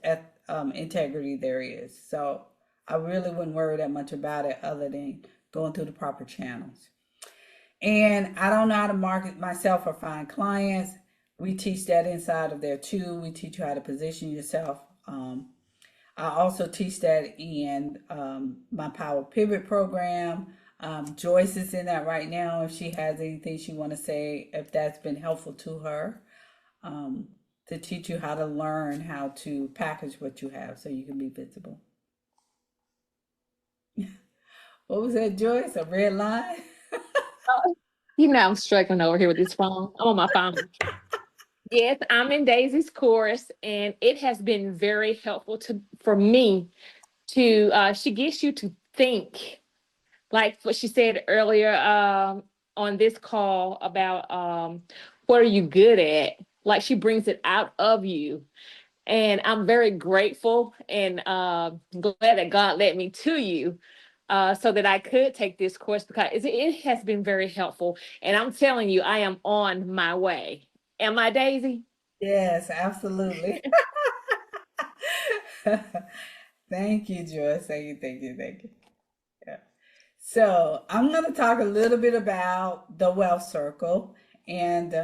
integrity there is. So I really wouldn't worry that much about it other than going through the proper channels. And I don't know how to market myself or find clients. We teach that inside of there too. We teach you how to position yourself. I also teach that in my Power Pivot program. Joyce is in that right now. If she has anything she want to say, if that's been helpful to her, to teach you how to learn how to package what you have so you can be visible. What was that, Joyce? A red line? I'm struggling over here with this phone. I'm on my phone. Yes, I'm in Daisy's course, and it has been very helpful for me to. She gets you to think, like what she said earlier on this call about what are you good at. Like she brings it out of you, and I'm very grateful and glad that God led me to you. So that I could take this course because it has been very helpful. And I'm telling you, I am on my way. Am I, Daisy? Yes, absolutely. Thank you, Joyce. Thank you. Yeah. So I'm going to talk a little bit about the wealth circle. And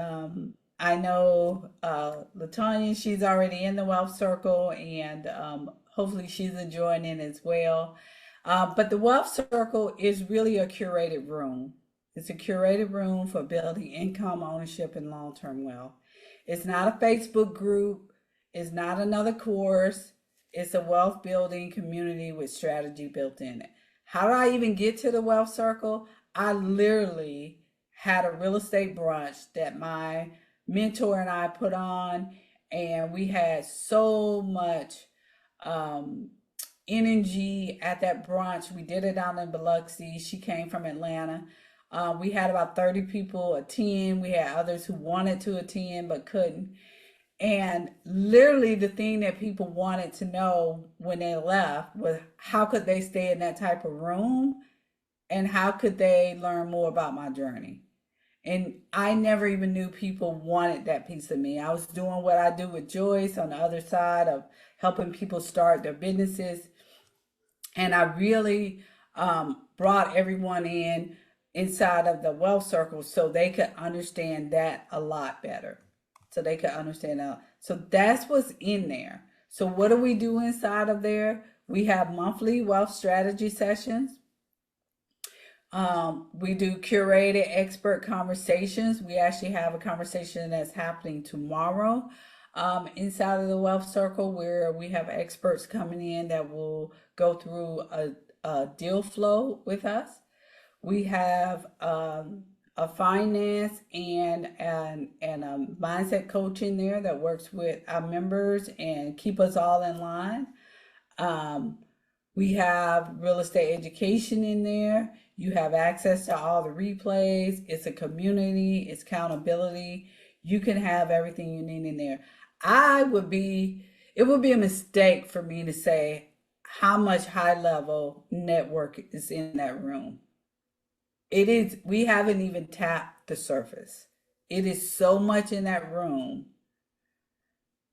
I know Latanya, she's already in the wealth circle, and hopefully she's enjoying it as well. But the wealth circle is really a curated room. It's a curated room for building income, ownership, and long-term wealth. It's not a Facebook group. It's not another course. It's a wealth building community with strategy built in it. How did I even get to the wealth circle? I literally had a real estate brunch that my mentor and I put on, and we had so much um, energy at that brunch. We did it down in Biloxi. She came from Atlanta. We had about 30 people attend. We had others who wanted to attend but couldn't. And literally the thing that people wanted to know when they left was how could they stay in that type of room and how could they learn more about my journey. And I never even knew people wanted that piece of me. I was doing what I do with Joyce on the other side of helping people start their businesses. And I really brought everyone inside of the wealth circle so they could understand that a lot better. So they could understand that. So that's what's in there. So what do we do inside of there? We have monthly wealth strategy sessions. We do curated expert conversations. We actually have a conversation that's happening tomorrow inside of the Wealth Circle where we have experts coming in that will go through a deal flow with us. We have a finance and a mindset coach in there that works with our members and keep us all in line. Um, we have real estate education in there. You have access to all the replays. It's a community, it's accountability. You can have everything you need in there. It would be a mistake for me to say how much high level network is in that room. It is, we haven't even tapped the surface. It is so much in that room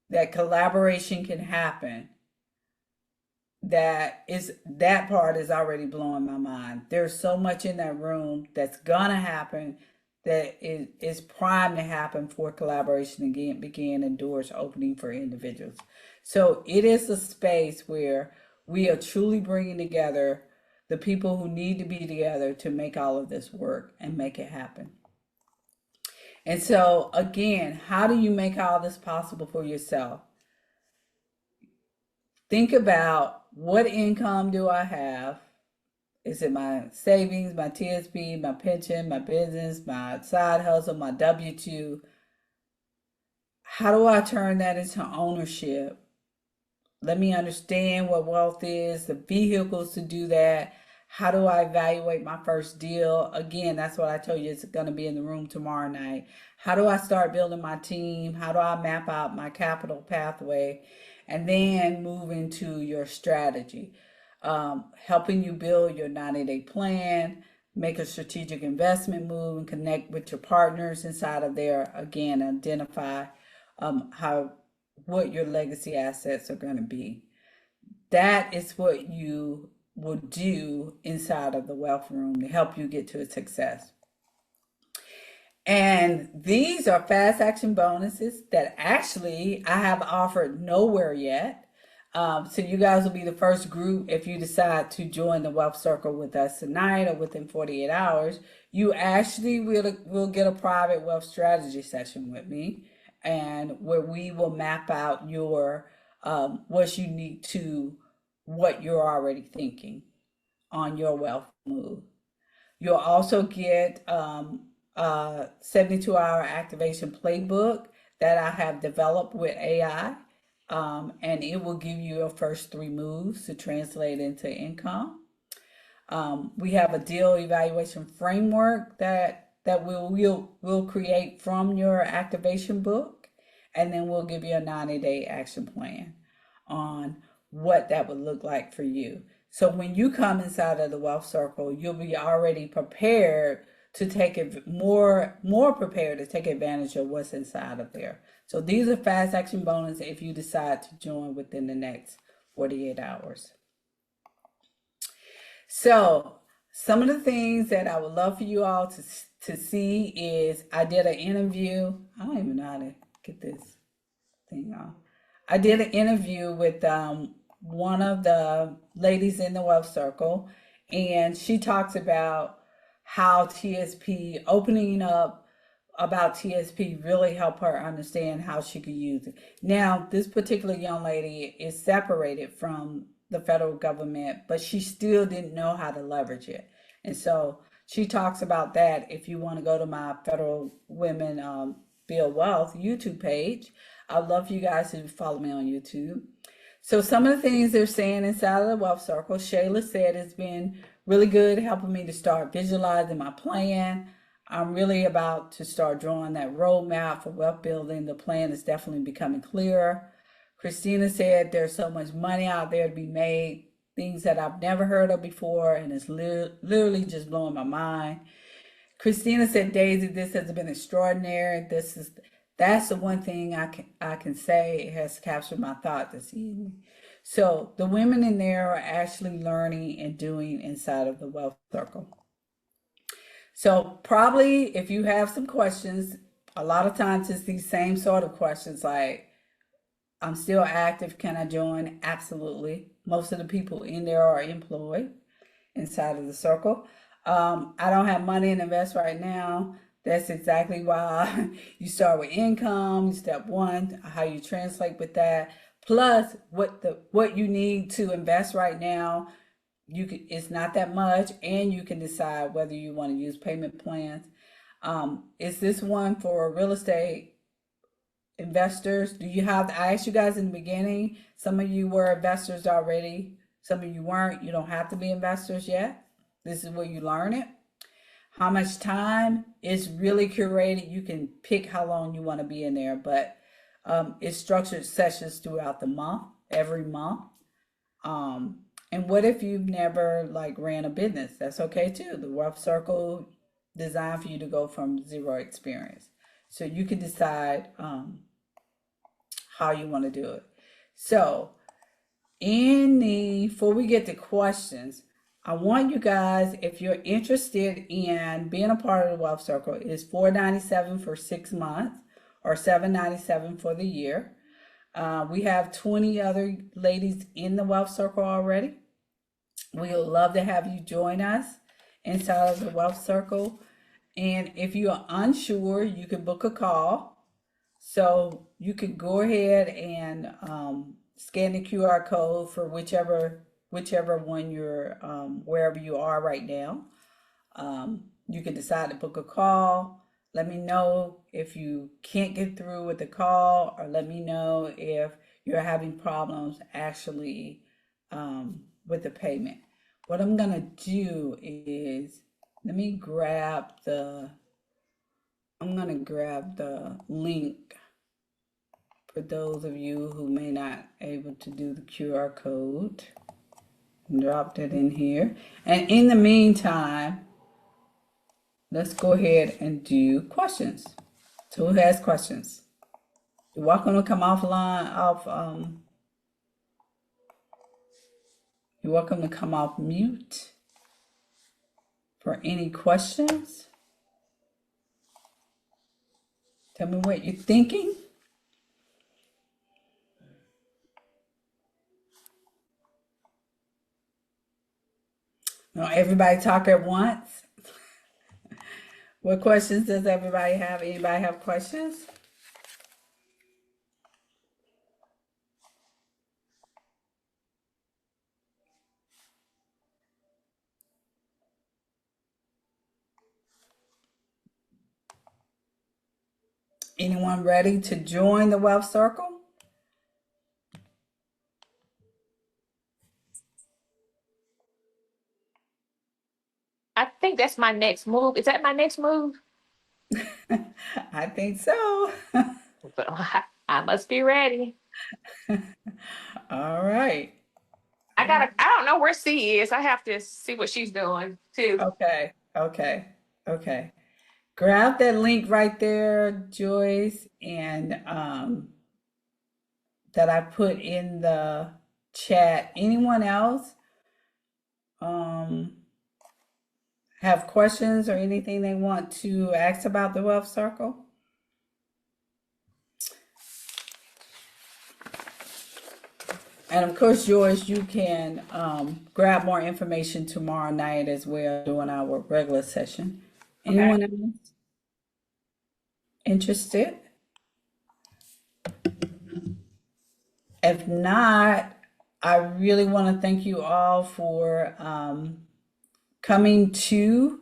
that collaboration can happen that part is already blowing my mind. There's so much in that room that's gonna happen that is primed to happen for collaboration to begin and doors opening for individuals. So it is a space where we are truly bringing together the people who need to be together to make all of this work and make it happen. And so again, how do you make all this possible for yourself? Think about, what income do I have? Is it my savings, my TSP, my pension, my business, my side hustle, my W-2? How do I turn that into ownership? Let me understand what wealth is, the vehicles to do that. How do I evaluate my first deal? Again, that's what I told you, it's going to be in the room tomorrow night. How do I start building my team? How do I map out my capital pathway? And then move into your strategy, helping you build your 90-day plan, make a strategic investment move, and connect with your partners inside of there. Again, identify what your legacy assets are going to be. That is what you will do inside of the wealth room to help you get to a success. And these are fast action bonuses that actually I have offered nowhere yet. So you guys will be the first group. If you decide to join the Wealth Circle with us tonight or within 48 hours, you actually will get a private wealth strategy session with me, and where we will map out your what's unique to what you're already thinking on your wealth move. You'll also get a 72-hour activation playbook that I have developed with AI, and it will give you your first 3 moves to translate into income. We have a deal evaluation framework that we'll create from your activation book, and then we'll give you a 90-day action plan on what that would look like for you. So when you come inside of the Wealth Circle, you'll be already prepared to take it more prepared to take advantage of what's inside of there. So these are fast action bonuses if you decide to join within the next 48 hours. So some of the things that I would love for you all to see is, I did an interview. I don't even know how to get this thing off. I did an interview with one of the ladies in the Wealth Circle, and she talks about how TSP, opening up about TSP, really helped her understand how she could use it. Now, this particular young lady is separated from the federal government, but she still didn't know how to leverage it. And so she talks about that. If you want to go to my Federal Women Build Wealth YouTube page, I'd love for you guys to follow me on YouTube. So some of the things they're saying inside of the Wealth Circle, Shayla said, it's been really good helping me to start visualizing my plan. I'm really about to start drawing that roadmap for wealth building. The plan is definitely becoming clearer. Christina said there's so much money out there to be made, things that I've never heard of before, and it's literally just blowing my mind. Christina said, Daisy, this has been extraordinary. That's the one thing I can say it has captured my thought this evening. So the women in there are actually learning and doing inside of the Wealth Circle. So probably if you have some questions, a lot of times it's these same sort of questions like, I'm still active, can I join? Absolutely. Most of the people in there are employed inside of the circle. I don't have money to invest right now. That's exactly why you start with income, step 1, how you translate with that, plus what you need to invest right now. It's not that much, and you can decide whether you want to use payment plans. Is this one for real estate investors? I asked you guys in the beginning, some of you were investors already, some of you weren't. You don't have to be investors yet. This is where you learn it. How much time is really curated. You can pick how long you want to be in there, but it's structured sessions throughout the month, every month. Um, and what if you've never like ran a business? That's okay too. The Wealth Circle designed for you to go from zero experience. So you can decide how you want to do it. So before we get to questions, I want you guys, if you're interested in being a part of the Wealth Circle, it's $4.97 for 6 months or $7.97 for the year. We have 20 other ladies in the Wealth Circle already. We would love to have you join us inside of the Wealth Circle. And if you are unsure, you can book a call. So you can go ahead and scan the QR code for whichever one you're wherever you are right now. You can decide to book a call. Let me know if you can't get through with the call, or let me know if you're having problems actually with the payment. What I'm gonna do is I'm gonna grab the link for those of you who may not able to do the QR code. Drop that in here. And in the meantime, let's go ahead and do questions. So who has questions? You're welcome to come you're welcome to come off mute for any questions. Tell me what you're thinking. No, everybody talk at once. What questions does everybody have? Anybody have questions? Anyone ready to join the Wealth Circle? I think that's my next move. Is that my next move? I think so. But I must be ready. All right. I don't know where C is. I have to see what she's doing too. Okay. Grab that link right there, Joyce, and that I put in the chat. Anyone else um, have questions or anything they want to ask about the Wealth Circle? And of course, Joyce, you can grab more information tomorrow night as well during our regular session. Okay. Anyone else interested? If not, I really want to thank you all for coming to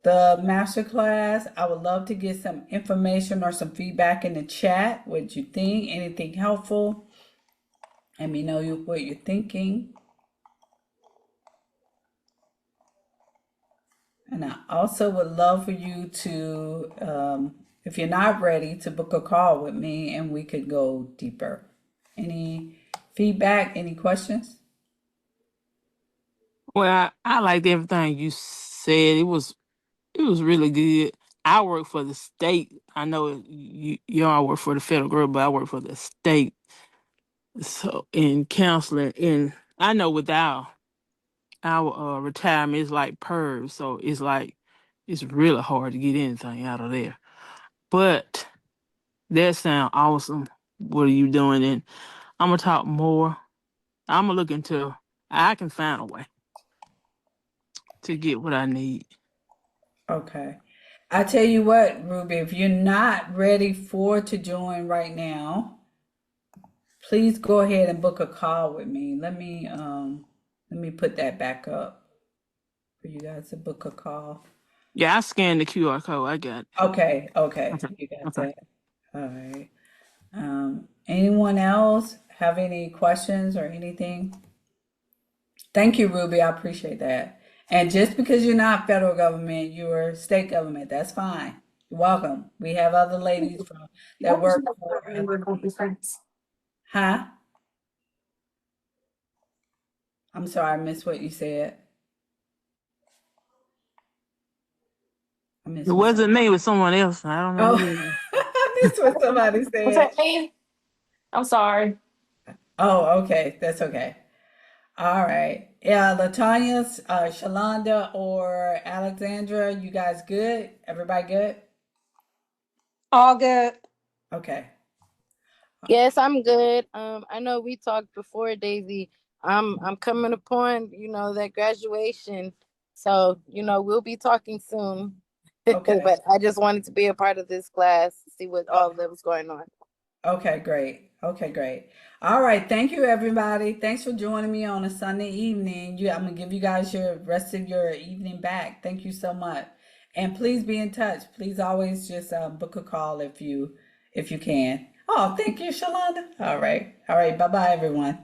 the masterclass. I would love to get some information or some feedback in the chat. What you think? Anything helpful? Let me know what you're thinking. And I also would love for you to, if you're not ready, to book a call with me and we could go deeper. Any feedback? Any questions? Well, I liked everything you said. It was really good. I work for the state. I know you all work for the federal government, but I work for the state. So in counseling, and I know with our retirement is like PERS, so it's really hard to get anything out of there. But that sounds awesome. What are you doing? And I'm gonna talk more. I'm gonna look into. I can find a way to get what I need. Okay. I tell you what, Ruby, if you're not ready to join right now, please go ahead and book a call with me. Let me put that back up for you guys to book a call. Yeah, I scanned the QR code. I got it. Okay, okay, Okay. you got Okay. that. All right. Anyone else have any questions or anything? Thank you, Ruby. I appreciate that. And just because you're not federal government, you're state government, that's fine. You're welcome. We have other ladies from that work for huh? I'm sorry, I missed what you said. I It missed what wasn't me, it was someone else. I don't know oh who it was. I missed what somebody Was said. that me? I'm sorry. Oh, okay. That's okay. All right. Yeah, Latanya, Shalonda, or Alexandra, you guys good? Everybody good? All good. Okay. Yes, I'm good. I know we talked before, Daisy. I'm coming upon, that graduation. So, we'll be talking soon. Okay. But I just wanted to be a part of this class, see what all that was going on. Okay, great. Okay, great. All right. Thank you, everybody. Thanks for joining me on a Sunday evening. I'm gonna give you guys your rest of your evening back. Thank you so much. And please be in touch. Please always just book a call if you can. Oh, thank you, Shalonda. All right. All right. Bye bye, everyone.